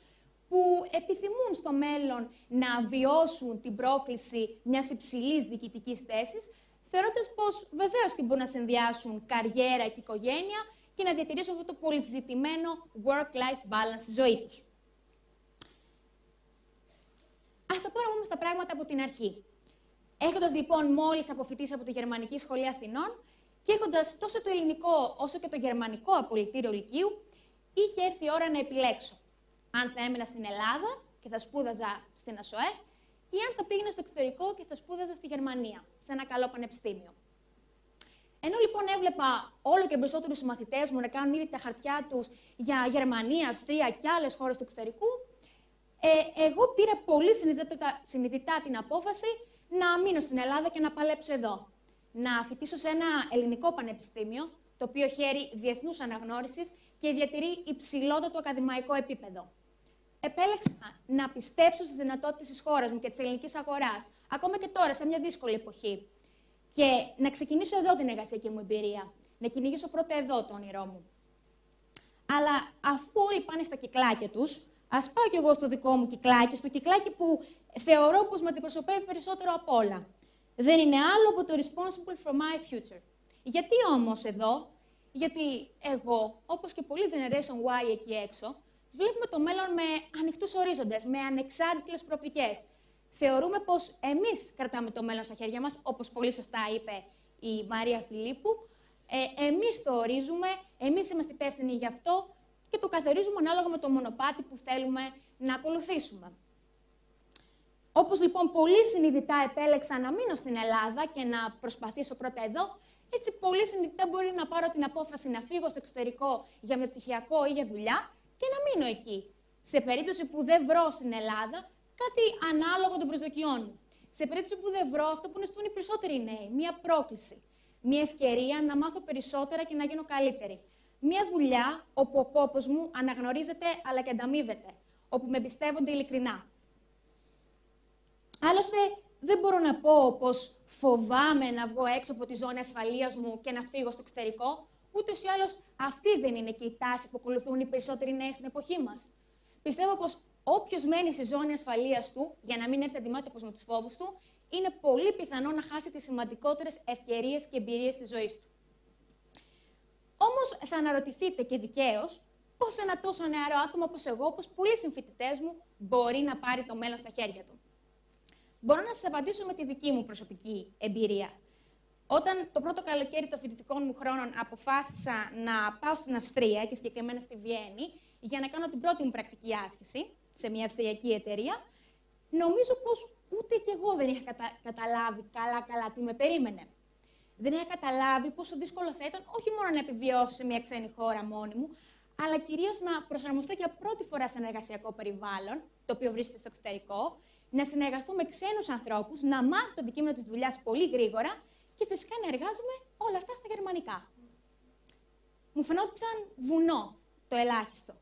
που επιθυμούν στο μέλλον να βιώσουν την πρόκληση μιας υψηλής διοικητικής θέσης, θεωρώντας πως βεβαίως και μπορούν να συνδυάσουν καριέρα και οικογένεια και να διατηρήσουν αυτό το πολυζητημένο work-life balance στη ζωή τους. Ας τα πάρουμε όμως τα πράγματα από την αρχή. Έχοντας λοιπόν μόλις αποφοιτήσει από τη Γερμανική Σχολή Αθηνών και έχοντας τόσο το ελληνικό όσο και το γερμανικό απολυτήριο λυκείου, είχε έρθει η ώρα να επιλέξω αν θα έμενα στην Ελλάδα και θα σπούδαζα στην ΑΣΟΕ ή αν θα πήγαινα στο εξωτερικό και θα σπούδαζα στη Γερμανία, σε ένα καλό πανεπιστήμιο. Ενώ λοιπόν έβλεπα όλο και περισσότερους συμμαθητές μου να κάνουν ήδη τα χαρτιά τους για Γερμανία, Αυστρία και άλλες χώρες του εξωτερικού, εγώ πήρα πολύ συνειδητά την απόφαση να μείνω στην Ελλάδα και να παλέψω εδώ. Να φοιτήσω σε ένα ελληνικό πανεπιστήμιο, το οποίο χαίρει διεθνούς αναγνώρισης και διατηρεί υψηλότατο ακαδημαϊκό επίπεδο. Επέλεξα να πιστέψω στις δυνατότητες της χώρας μου και της ελληνικής αγοράς, ακόμα και τώρα, σε μια δύσκολη εποχή. Και να ξεκινήσω εδώ την εργασιακή μου εμπειρία. Να κυνηγήσω πρώτα εδώ το όνειρό μου. Αλλά αφού όλοι πάνε στα κυκλάκια τους, ας πάω κι εγώ στο δικό μου κυκλάκι, στο κυκλάκι που θεωρώ πως με αντιπροσωπεύει περισσότερο απ' όλα. Δεν είναι άλλο από το responsible for my future. Γιατί όμως εδώ? Γιατί εγώ, όπως και πολλοί Generation Y εκεί έξω, βλέπουμε το μέλλον με ανοιχτούς ορίζοντες, με ανεξάρτητες προοπτικές. Θεωρούμε πως εμείς κρατάμε το μέλλον στα χέρια μας, όπως πολύ σωστά είπε η Μαρία Φιλίππου. Εμείς το ορίζουμε, εμείς είμαστε υπεύθυνοι γι' αυτό και το καθορίζουμε ανάλογα με το μονοπάτι που θέλουμε να ακολουθήσουμε. Όπως λοιπόν πολύ συνειδητά επέλεξα να μείνω στην Ελλάδα και να προσπαθήσω πρώτα εδώ, έτσι πολύ συνειδητά μπορεί να πάρω την απόφαση να φύγω στο εξωτερικό για μεταπτυχιακό ή για δουλειά και να μείνω εκεί. Σε περίπτωση που δεν βρω στην Ελλάδα κάτι ανάλογο των προσδοκιών μου. Σε περίπτωση που δεν βρω αυτό που νηστούν οι περισσότεροι νέοι, μία πρόκληση. Μία ευκαιρία να μάθω περισσότερα και να γίνω καλύτερη. Μία δουλειά όπου ο κόπος μου αναγνωρίζεται αλλά και ανταμείβεται. Όπου με εμπιστεύονται ειλικρινά. Άλλωστε, δεν μπορώ να πω πως φοβάμαι να βγω έξω από τη ζώνη ασφαλείας μου και να φύγω στο εξωτερικό. Ούτως ή άλλως, αυτή δεν είναι και η τάση που ακολουθούν οι περισσότεροι νέοι στην εποχή μας. Πιστεύω πως όποιος μένει στη ζώνη ασφαλείας του, για να μην έρθει αντιμέτωπος με τους φόβους του, είναι πολύ πιθανό να χάσει τις σημαντικότερες ευκαιρίες και εμπειρίες της ζωής του. Όμως, θα αναρωτηθείτε και δικαίως πώς ένα τόσο νεαρό άτομο όπως εγώ, όπως πολλοί συμφοιτητές μου, μπορεί να πάρει το μέλλον στα χέρια του. Μπορώ να σας απαντήσω με τη δική μου προσωπική εμπειρία. Όταν το πρώτο καλοκαίρι των φοιτητικών μου χρόνων αποφάσισα να πάω στην Αυστρία και συγκεκριμένα στη Βιέννη για να κάνω την πρώτη μου πρακτική άσκηση σε μια αυστριακή εταιρεία, νομίζω πως ούτε κι εγώ δεν είχα καταλάβει καλά τι με περίμενε. Δεν είχα καταλάβει πόσο δύσκολο θα ήταν όχι μόνο να επιβιώσω σε μια ξένη χώρα μόνη μου, αλλά κυρίως να προσαρμοστώ για πρώτη φορά σε ένα εργασιακό περιβάλλον, το οποίο βρίσκεται στο εξωτερικό, να συνεργαστώ με ξένους ανθρώπους, να μάθω το αντικείμενο της δουλειάς πολύ γρήγορα και φυσικά να εργάζομαι όλα αυτά στα γερμανικά. Μου φαινόντουσαν βουνό το ελάχιστο.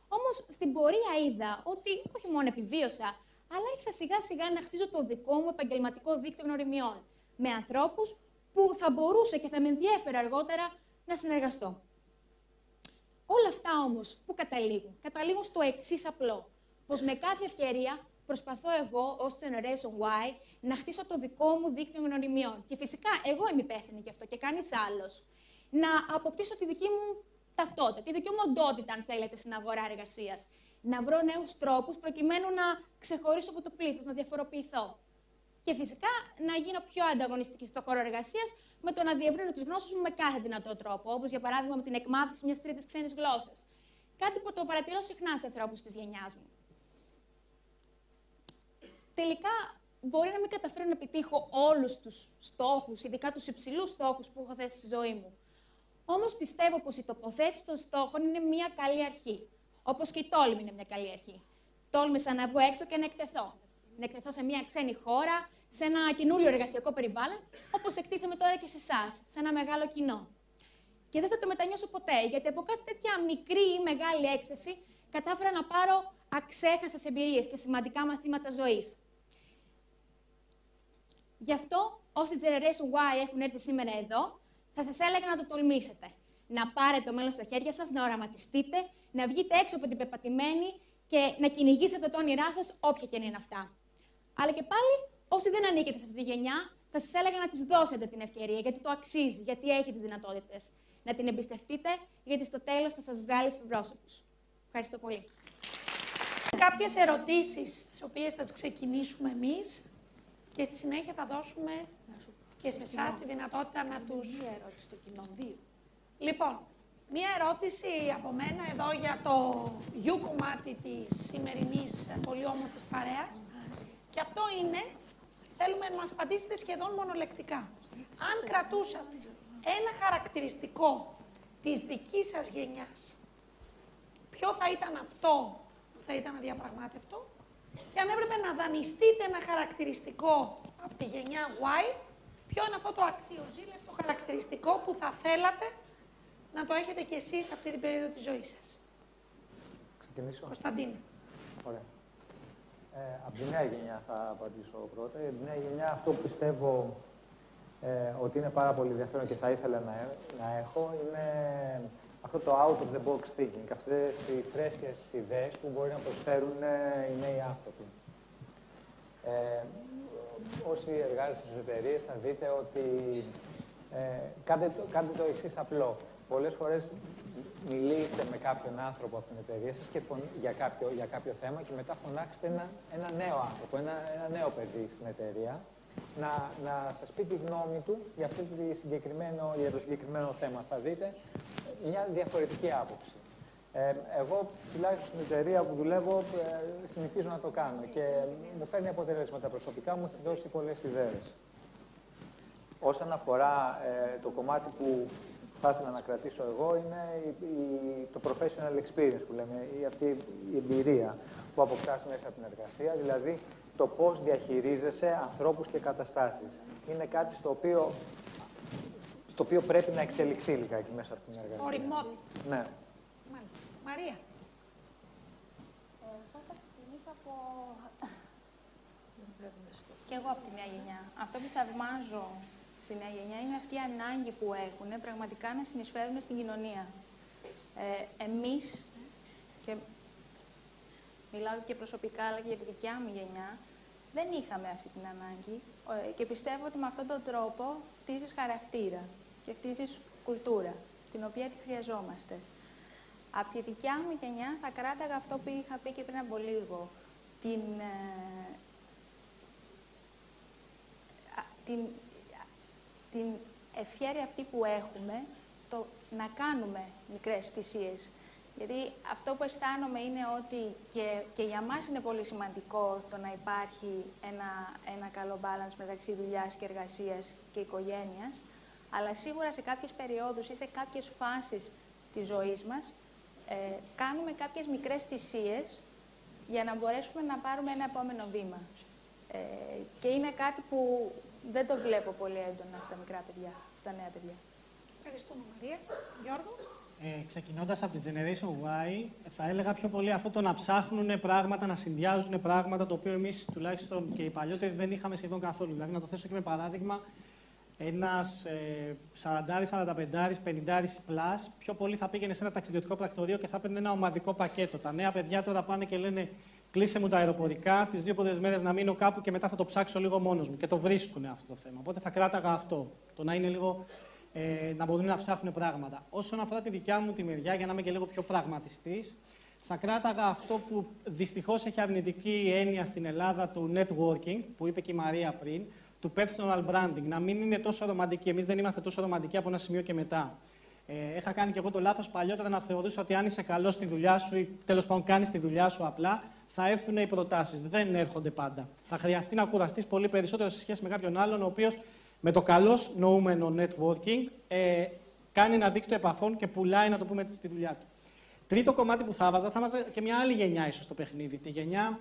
Όμως στην πορεία είδα ότι όχι μόνο επιβίωσα, αλλά άρχισα σιγά σιγά να χτίζω το δικό μου επαγγελματικό δίκτυο γνωριμιών με ανθρώπους που θα μπορούσε και θα με ενδιέφερε αργότερα να συνεργαστώ. Όλα αυτά όμως που καταλήγουν στο εξής απλό, πως με κάθε ευκαιρία προσπαθώ εγώ ως Generation Y να χτίσω το δικό μου δίκτυο γνωριμιών. Και φυσικά εγώ είμαι υπεύθυνη γι' αυτό και κανείς άλλος. Να αποκτήσω τη δική μου ταυτότητα, τη δική μου οντότητα, αν θέλετε, στην αγορά εργασίας. Να βρω νέους τρόπους προκειμένου να ξεχωρίσω από το πλήθος, να διαφοροποιηθώ. Και φυσικά να γίνω πιο ανταγωνιστική στο χώρο εργασίας με το να διευρύνω τις γνώσεις μου με κάθε δυνατό τρόπο, όπως για παράδειγμα με την εκμάθηση μιας τρίτης ξένης γλώσσας. Κάτι που το παρατηρώ συχνά σε ανθρώπους της γενιάς μου. Τελικά, μπορεί να μην καταφέρω να επιτύχω όλους τους στόχους, ειδικά τους υψηλούς στόχους που έχω θέσει στη ζωή μου. Όμως πιστεύω πως η τοποθέτηση των στόχων είναι μια καλή αρχή. Όπως και η τόλμη είναι μια καλή αρχή. Τόλμησα να βγω έξω και να εκτεθώ. να εκτεθώ σε μια ξένη χώρα, σε ένα καινούριο εργασιακό περιβάλλον, όπως εκτίθεμαι τώρα και σε εσάς, σε ένα μεγάλο κοινό. Και δεν θα το μετανιώσω ποτέ, γιατί από κάθε τέτοια μικρή ή μεγάλη έκθεση κατάφερα να πάρω αξέχαστες εμπειρίες και σημαντικά μαθήματα ζωής. Γι' αυτό, όσοι Generation Y έχουν έρθει σήμερα εδώ, θα σας έλεγα να το τολμήσετε. Να πάρετε το μέλλον στα χέρια σας, να οραματιστείτε, να βγείτε έξω από την πεπατημένη και να κυνηγήσετε τα όνειρά σας, όποια και αν είναι αυτά. Αλλά και πάλι, όσοι δεν ανήκετε σε αυτή τη γενιά, θα σας έλεγα να της δώσετε την ευκαιρία, γιατί το αξίζει, γιατί έχει τις δυνατότητες. Να την εμπιστευτείτε, γιατί στο τέλος θα σας βγάλει στους πρόσωπους. Ευχαριστώ πολύ. Κάποιες ερωτήσεις, τις οποίες θα τις ξεκινήσουμε εμείς και στη συνέχεια θα δώσουμε και σε εσάς τη δυνατότητα να τους... Μία ερώτηση στο κοινό, 2. Λοιπόν, μία ερώτηση από μένα εδώ για το γιου κομμάτι της σημερινής πολύ όμορφης παρέας. Και αυτό είναι, θέλουμε να μας απαντήσετε σχεδόν μονολεκτικά. Αν κρατούσατε ένα χαρακτηριστικό της δικής σας γενιάς, ποιο θα ήταν αυτό που θα ήταν αδιαπραγμάτευτο, και αν έπρεπε να δανειστείτε ένα χαρακτηριστικό από τη γενιά Y, ποιο είναι αυτό το αξιοζήλευτο χαρακτηριστικό που θα θέλατε να το έχετε κι εσείς αυτή την περίοδο της ζωής σας. Ξεκινήσω. Κωνσταντίνε. Ωραία. Από τη νέα γενιά θα απαντήσω πρώτα. Για τη νέα γενιά αυτό που πιστεύω ότι είναι πάρα πολύ ενδιαφέρον και θα ήθελα να έχω είναι αυτό το out of the box thinking, αυτές οι φρέσκες ιδέες που μπορεί να προσφέρουν οι νέοι άνθρωποι. Όσοι εργάζεστε στις εταιρείες θα δείτε ότι κάντε το εξής απλό. Πολλές φορές μιλήστε με κάποιον άνθρωπο από την εταιρεία σας και για κάποιο θέμα και μετά φωνάξετε ένα νέο άνθρωπο, ένα νέο παιδί στην εταιρεία να σας πει τη γνώμη του για το συγκεκριμένο θέμα. Θα δείτε μια διαφορετική άποψη. Εγώ, τουλάχιστον στην εταιρεία που δουλεύω, συνηθίζω να το κάνω και μου φέρνει αποτελέσματα προσωπικά, μου έχει δώσει πολλές ιδέες. Όσον αφορά το κομμάτι που θα ήθελα να κρατήσω εγώ, είναι το professional experience που λέμε, αυτή η εμπειρία που αποκτάς μέσα από την εργασία, δηλαδή το πώς διαχειρίζεσαι ανθρώπους και καταστάσεις. Είναι κάτι στο οποίο πρέπει να εξελιχθεί λιγάκι μέσα από την εργασία. Οριμότητα. Ναι. Μάλιστα. Μαρία. Εγώ θα ξεκινήσω από... Και εγώ από τη νέα γενιά. Αυτό που θαυμάζω στη νέα γενιά είναι αυτή η ανάγκη που έχουν πραγματικά να συνεισφέρουν στην κοινωνία. Εμείς, και μιλάω και προσωπικά αλλά και για τη δικιά μου γενιά, δεν είχαμε αυτή την ανάγκη και πιστεύω ότι με αυτόν τον τρόπο χτίζεις χαρακτήρα και χτίζεις κουλτούρα, την οποία τη χρειαζόμαστε. Από τη δικιά μου γενιά θα κράταγα αυτό που είχα πει και πριν από λίγο, την ευχέρεια αυτή που έχουμε, το να κάνουμε μικρές θυσίες. Γιατί αυτό που αισθάνομαι είναι ότι και για μας είναι πολύ σημαντικό το να υπάρχει ένα καλό balance μεταξύ δουλειάς και εργασίας και οικογένειας, αλλά σίγουρα σε κάποιες περιόδους ή σε κάποιες φάσεις της ζωής μας κάνουμε κάποιες μικρές θυσίες για να μπορέσουμε να πάρουμε ένα επόμενο βήμα. Και είναι κάτι που δεν το βλέπω πολύ έντονα στα μικρά παιδιά, στα νέα παιδιά. Ευχαριστούμε, Μαρία. Γιώργο. Ξεκινώντας από την Generation Y, θα έλεγα πιο πολύ αυτό το να ψάχνουν πράγματα, να συνδυάζουν πράγματα, το οποίο εμείς τουλάχιστον και οι παλιότεροι δεν είχαμε σχεδόν καθόλου. Δηλαδή, να το θέσω και με παράδειγμα, ένας 40, 45, 50 πλάς, πιο πολύ θα πήγαινε σε ένα ταξιδιωτικό πρακτορείο και θα έπαιρνε ένα ομαδικό πακέτο. Τα νέα παιδιά τώρα πάνε και λένε: κλείσε μου τα αεροπορικά, τις 2 πρώτες μέρες να μείνω κάπου και μετά θα το ψάξω λίγο μόνος μου. Και το βρίσκουν αυτό το θέμα. Οπότε θα κράταγα αυτό. Το να είναι λίγο. Να μπορούν να ψάχνουν πράγματα. Όσον αφορά τη δικιά μου τη μεριά, για να είμαι και λίγο πιο πραγματιστής, θα κράταγα αυτό που δυστυχώς έχει αρνητική έννοια στην Ελλάδα του networking, που είπε και η Μαρία πριν, του personal branding. Να μην είναι τόσο ρομαντική. Εμείς δεν είμαστε τόσο ρομαντικοί από ένα σημείο και μετά. Είχα κάνει και εγώ το λάθος παλιότερα να θεωρούσα ότι αν είσαι καλός στη δουλειά σου ή τέλος πάντων κάνεις τη δουλειά σου απλά, θα έρθουν οι προτάσεις. Δεν έρχονται πάντα. Θα χρειαστεί να κουραστείς πολύ περισσότερο σε σχέση με κάποιον άλλον, ο οποίος με το καλώς νοούμενο networking κάνει ένα δίκτυο επαφών και πουλάει, να το πούμε, στη δουλειά του. Τρίτο κομμάτι που θα βάζα και μια άλλη γενιά ίσως στο παιχνίδι. Τη γενιά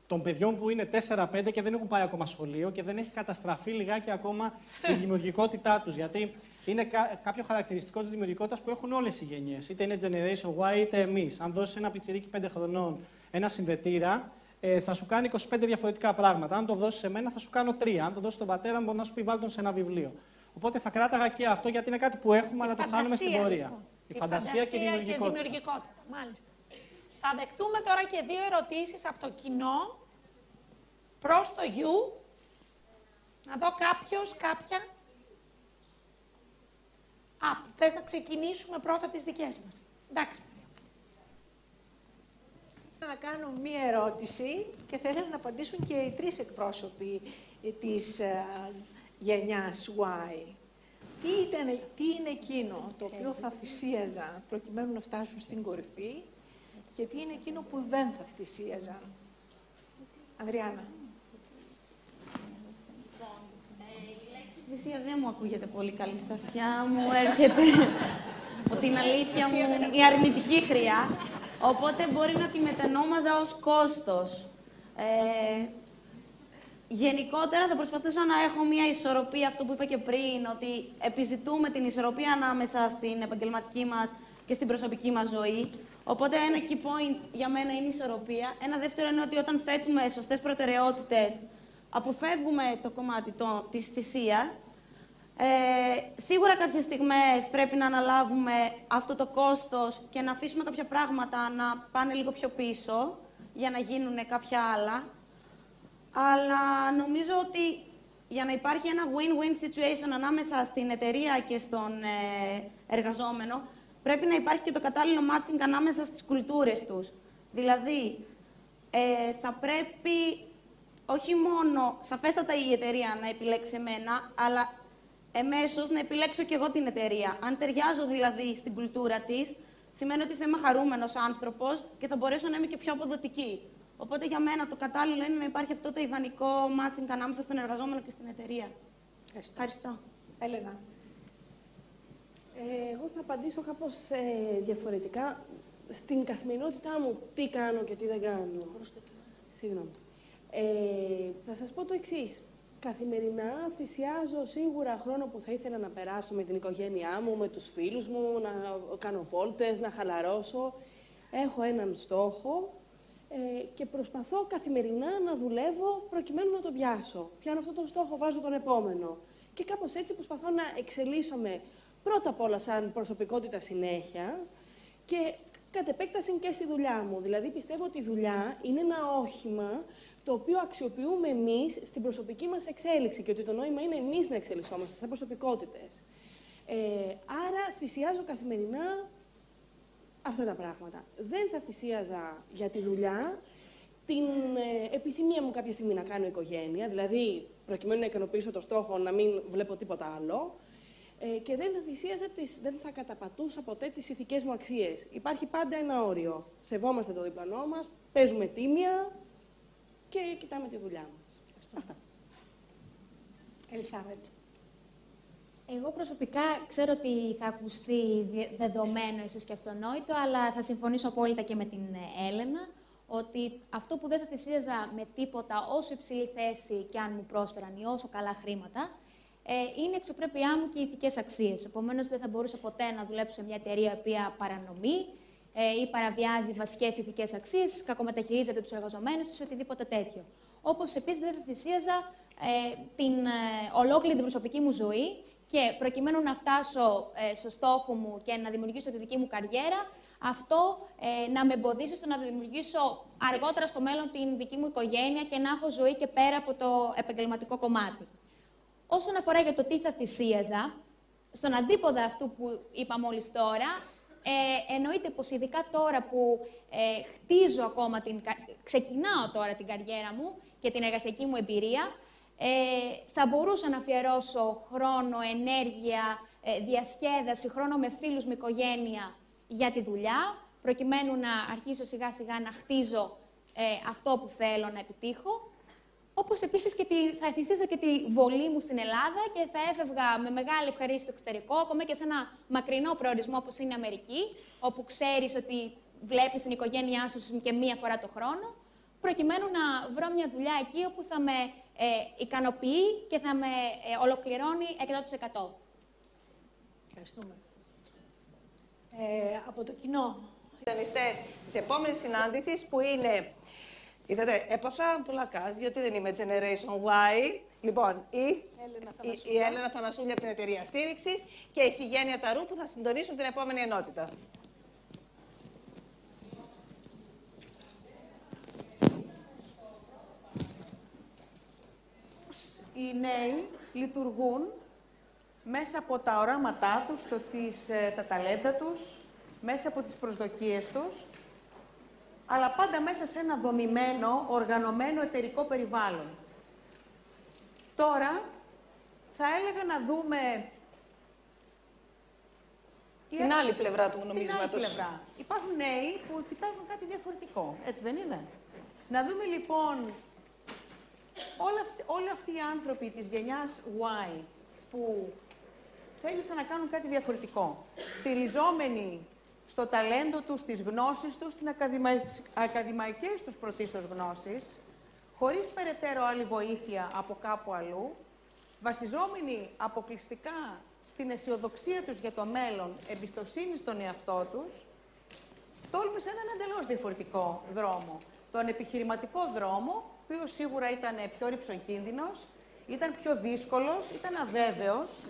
του των παιδιών που είναι 4-5 και δεν έχουν πάει ακόμα σχολείο και δεν έχει καταστραφεί λιγάκι ακόμα η δημιουργικότητά τους. Γιατί είναι κάποιο χαρακτηριστικό της δημιουργικότητας που έχουν όλες οι γενιές. Είτε είναι Generation Y είτε εμείς. Αν δώσεις ένα πιτσιρίκι 5 χρονών ένα συνδετήρα, θα σου κάνει 25 διαφορετικά πράγματα. Αν το δώσεις σε μένα, θα σου κάνω 3. Αν το δώσεις στον πατέρα μου, μπορεί να σου πει βάλ' τον σε ένα βιβλίο. Οπότε θα κράταγα και αυτό, γιατί είναι κάτι που έχουμε, αλλά το χάνουμε στην πορεία. Λοιπόν. Η φαντασία και η δημιουργικότητα. Μάλιστα. Θα δεχτούμε τώρα και 2 ερωτήσεις από το κοινό προς το γιου. Να δω κάποιος, κάποια. Θες να ξεκινήσουμε πρώτα τις δικές μας. Εντάξει. Να κάνω μία ερώτηση και θα ήθελα να απαντήσουν και οι 3 εκπρόσωποι της γενιάς Y. Τι είναι εκείνο το οποίο θα θυσίαζαν προκειμένου να φτάσουν στην κορυφή και τι είναι εκείνο που δεν θα θυσίαζαν. Ανδριάννα. Η λέξη θυσία δεν μου ακούγεται πολύ καλή στα αυτιά μου. Έρχεται από την αλήθεια μου η αρνητική χρειά. Οπότε μπορεί να τη μετανόμαζα ως κόστος. Γενικότερα θα προσπαθούσα να έχω μια ισορροπία, αυτό που είπα και πριν, ότι επιζητούμε την ισορροπία ανάμεσα στην επαγγελματική μας και στην προσωπική μας ζωή. Οπότε ένα key point για μένα είναι η ισορροπία. Ένα δεύτερο είναι ότι όταν θέτουμε σωστές προτεραιότητες, αποφεύγουμε το κομμάτι της θυσίας. Σίγουρα κάποιες στιγμές πρέπει να αναλάβουμε αυτό το κόστος και να αφήσουμε κάποια πράγματα να πάνε λίγο πιο πίσω για να γίνουν κάποια άλλα. Αλλά νομίζω ότι για να υπάρχει ένα win-win situation ανάμεσα στην εταιρεία και στον εργαζόμενο, πρέπει να υπάρχει και το κατάλληλο matching ανάμεσα στις κουλτούρες τους. Δηλαδή, θα πρέπει όχι μόνο σαφέστατα η εταιρεία να επιλέξει εμένα, αλλά εμέσως να επιλέξω και εγώ την εταιρεία. Αν ταιριάζω δηλαδή στην κουλτούρα της, σημαίνει ότι θα είμαι χαρούμενος άνθρωπος και θα μπορέσω να είμαι και πιο αποδοτική. Οπότε για μένα το κατάλληλο είναι να υπάρχει αυτό το ιδανικό matching ανάμεσα στον εργαζόμενο και στην εταιρεία. Ευχαριστώ. Έλενα. Εγώ θα απαντήσω κάπως διαφορετικά. Στην καθημερινότητά μου, τι κάνω και τι δεν κάνω. Συγγνώμη. Θα σας πω το εξής. Καθημερινά θυσιάζω σίγουρα χρόνο που θα ήθελα να περάσω με την οικογένειά μου, με τους φίλους μου, να κάνω βόλτες, να χαλαρώσω. Έχω έναν στόχο και προσπαθώ καθημερινά να δουλεύω προκειμένου να τον πιάσω. Πιάνω αυτόν τον στόχο, βάζω τον επόμενο. Και κάπως έτσι προσπαθώ να εξελίσσομαι πρώτα απ' όλα σαν προσωπικότητα συνέχεια και κατ' επέκταση και στη δουλειά μου. Δηλαδή πιστεύω ότι η δουλειά είναι ένα όχημα το οποίο αξιοποιούμε εμείς στην προσωπική μας εξέλιξη και ότι το νόημα είναι εμείς να εξελισσόμαστε σαν προσωπικότητες. Άρα θυσιάζω καθημερινά αυτά τα πράγματα. Δεν θα θυσίαζα για τη δουλειά την επιθυμία μου κάποια στιγμή να κάνω οικογένεια, δηλαδή προκειμένου να ικανοποιήσω το στόχο να μην βλέπω τίποτα άλλο, και δεν θα θυσίαζα, δεν θα καταπατούσα ποτέ τις ηθικές μου αξίες. Υπάρχει πάντα ένα όριο. Σεβόμαστε το διπλανό μας, παίζουμε τίμια και κοιτάμε τη δουλειά μας. Αυτά. Ελισάβετ. Εγώ προσωπικά ξέρω ότι θα ακουστεί δεδομένο, ίσως και αυτονόητο, αλλά θα συμφωνήσω απόλυτα και με την Έλενα, ότι αυτό που δεν θα θυσίαζα με τίποτα, όσο υψηλή θέση κι αν μου πρόσφεραν ή όσο καλά χρήματα, είναι η αξιοπρέπειά μου και οι ηθικές αξίες. Επομένως, δεν θα μπορούσα ποτέ να δουλέψω σε μια εταιρεία η οποία παρανομεί ή παραβιάζει βασικές ηθικές αξίες, κακομεταχειρίζεται τους εργαζομένους ή οτιδήποτε τέτοιο. Όπως επίσης δεν θα θυσίαζα την ολόκληρη την προσωπική μου ζωή και προκειμένου να φτάσω στο στόχο μου και να δημιουργήσω τη δική μου καριέρα, αυτό να με εμποδίσει στο να δημιουργήσω αργότερα στο μέλλον την δική μου οικογένεια και να έχω ζωή και πέρα από το επαγγελματικό κομμάτι. Όσον αφορά για το τι θα θυσίαζα, στον αντίποδα αυτού που είπα μόλις τώρα, εννοείται πως ειδικά τώρα που χτίζω ακόμα, ξεκινάω τώρα την καριέρα μου και την εργασιακή μου εμπειρία, θα μπορούσα να αφιερώσω χρόνο, ενέργεια, διασκέδαση, χρόνο με φίλους, με οικογένεια για τη δουλειά, προκειμένου να αρχίσω σιγά σιγά να χτίζω αυτό που θέλω να επιτύχω. Όπως επίσης και θα θυσίαζα και τη βολή μου στην Ελλάδα και θα έφευγα με μεγάλη ευχαρίστηση στο εξωτερικό, ακόμα και σε ένα μακρινό προορισμό όπως είναι η Αμερική, όπου ξέρεις ότι βλέπεις την οικογένειά σου και μία φορά το χρόνο, προκειμένου να βρω μια δουλειά εκεί όπου θα με ικανοποιεί και θα με ολοκληρώνει 100%. Ευχαριστούμε. Από το κοινό. Συντονιστές της επόμενης συνάντησης που είναι... Είδατε, έπαθα πολλά κάζ, γιατί δεν είμαι Generation Y. Λοιπόν, η Έλενα Θανασούλη από την εταιρεία στήριξης και η Ιφηγένεια Ταρού που θα συντονίσουν την επόμενη ενότητα. Οι νέοι λειτουργούν μέσα από τα οράματά τους, τα ταλέντα τους, μέσα από τις προσδοκίες τους, αλλά πάντα μέσα σε ένα δομημένο, οργανωμένο εταιρικό περιβάλλον. Τώρα, θα έλεγα να δούμε... Την άλλη πλευρά του νομίσματος. Την άλλη πλευρά. Υπάρχουν νέοι που κοιτάζουν κάτι διαφορετικό, έτσι δεν είναι? Να δούμε λοιπόν όλοι αυτοί οι άνθρωποι της γενιάς Y που θέλησαν να κάνουν κάτι διαφορετικό, στηριζόμενοι στο ταλέντο τους, στις γνώσεις τους, στις ακαδημαϊκές τους πρωτίστως γνώσεις, χωρίς περαιτέρω άλλη βοήθεια από κάπου αλλού, βασιζόμενοι αποκλειστικά στην αισιοδοξία τους για το μέλλον, εμπιστοσύνη στον εαυτό τους, τόλμησαν έναν εντελώς διαφορετικό δρόμο. Τον επιχειρηματικό δρόμο, ο οποίος σίγουρα ήταν πιο ρυψοκίνδυνος, ήταν πιο δύσκολος, ήταν αβέβαιος,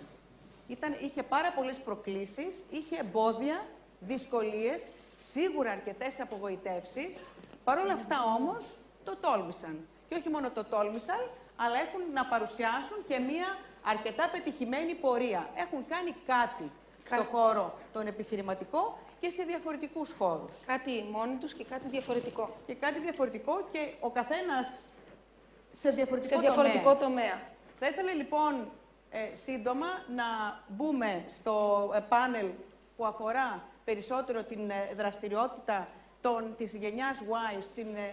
είχε πάρα πολλές προκλήσεις, είχε εμπόδια, δυσκολίες, σίγουρα αρκετές απογοητεύσεις. Παρ' όλα αυτά όμως το τόλμησαν. Και όχι μόνο το τόλμησαν, αλλά έχουν να παρουσιάσουν και μία αρκετά πετυχημένη πορεία. Έχουν κάνει κάτι στο χώρο τον επιχειρηματικό και σε διαφορετικούς χώρους. Κάτι μόνοι τους και κάτι διαφορετικό. Και κάτι διαφορετικό και ο καθένας σε διαφορετικό τομέα. Θα ήθελα λοιπόν σύντομα να μπούμε στο πάνελ που αφορά περισσότερο την δραστηριότητα της γενιάς Y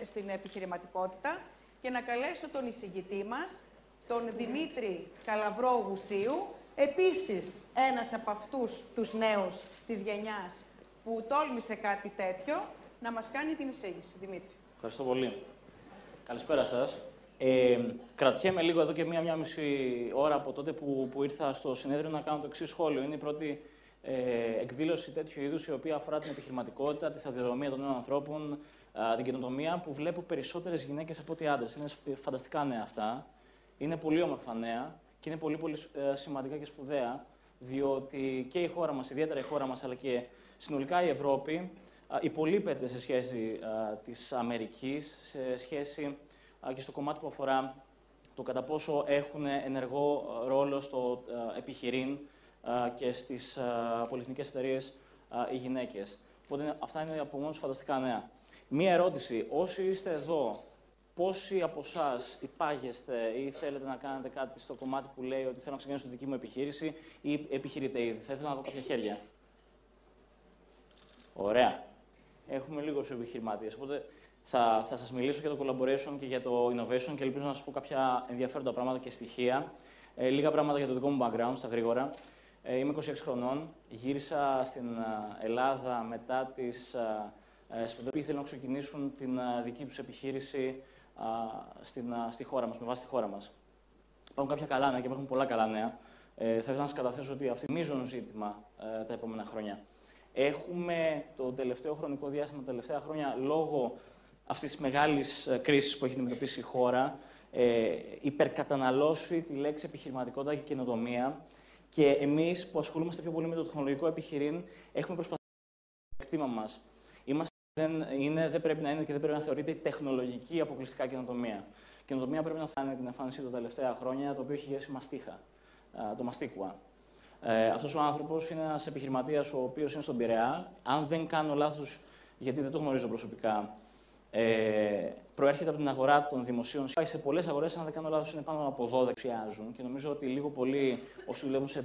στην επιχειρηματικότητα και να καλέσω τον εισηγητή μας, τον Δημήτρη Καλαβρό-Γουσίου, επίσης ένας από αυτούς τους νέους της γενιάς που τόλμησε κάτι τέτοιο, να μας κάνει την εισήγηση. Δημήτρη. Ευχαριστώ πολύ. Καλησπέρα σας. Κρατιέμαι λίγο εδώ και μία μισή ώρα από τότε που ήρθα στο συνέδριο να κάνω το εξής σχόλιο. Είναι η πρώτη εκδήλωση τέτοιου είδους η οποία αφορά την επιχειρηματικότητα, τη σταδιοδρομία των νέων ανθρώπων, την καινοτομία, που βλέπω περισσότερες γυναίκες από ότι άντρες. Είναι φανταστικά νέα αυτά. Είναι πολύ όμορφα νέα και είναι πολύ σημαντικά και σπουδαία, διότι και η χώρα μας, ιδιαίτερα η χώρα μας, αλλά και συνολικά η Ευρώπη, υπολείπεται σε σχέση της Αμερικής, σε σχέση και στο κομμάτι που αφορά το κατά πόσο έχουν ενεργό ρόλο στο επιχειρήν και στις πολυεθνικές εταιρείες οι γυναίκες. Οπότε αυτά είναι από μόνος φανταστικά νέα. Μία ερώτηση. Όσοι είστε εδώ, πόσοι από εσάς υπάγεστε ή θέλετε να κάνετε κάτι στο κομμάτι που λέει ότι θέλω να ξεκινήσω τη δική μου επιχείρηση ή επιχειρείτε ήδη? Θα ήθελα να δω κάποια χέρια. Ωραία. Έχουμε λίγους επιχειρηματίες. Οπότε θα σας μιλήσω για το collaboration και για το innovation και ελπίζω να σας πω κάποια ενδιαφέροντα πράγματα και στοιχεία. Λίγα πράγματα για το δικό μου background, στα γρήγορα. Είμαι 26 χρονών. Γύρισα στην Ελλάδα μετά τις σπουδές που ήθελαν να ξεκινήσουν την δική τους επιχείρηση στη χώρα μας, με βάση τη χώρα μας. Υπάρχουν κάποια καλά νέα και υπάρχουν πολλά καλά νέα. Θα ήθελα να σας καταθέσω ότι αυτό είναι μείζον ζήτημα τα επόμενα χρόνια. Έχουμε το τελευταίο χρονικό διάστημα, τα τελευταία χρόνια, λόγω αυτής της μεγάλης κρίσης που έχει αντιμετωπίσει η χώρα, υπερκαταναλώσει τη λέξη επιχειρηματικότητα και καινοτομία. Και εμείς που ασχολούμαστε πιο πολύ με το τεχνολογικό επιχειρήν, έχουμε προσπαθήσει το εκτίμα μας. Δεν πρέπει να είναι και δεν πρέπει να θεωρείται τεχνολογική αποκλειστικά καινοτομία. Καινοτομία πρέπει να κάνει την εμφάνισή του τα τελευταία χρόνια, το οποίο έχει γεύσει μαστίχα, το μαστίκουα. Αυτός ο άνθρωπος είναι ένας επιχειρηματίας ο οποίος είναι στον Πειραιά. Αν δεν κάνω λάθος, γιατί δεν το γνωρίζω προσωπικά, προέρχεται από την αγορά των δημοσίων. Σε πολλές αγορές, αν δεν κάνω λάθος, είναι πάνω από 12 ουσιάζουν. Και νομίζω ότι λίγο πολύ όσοι δουλεύουν σε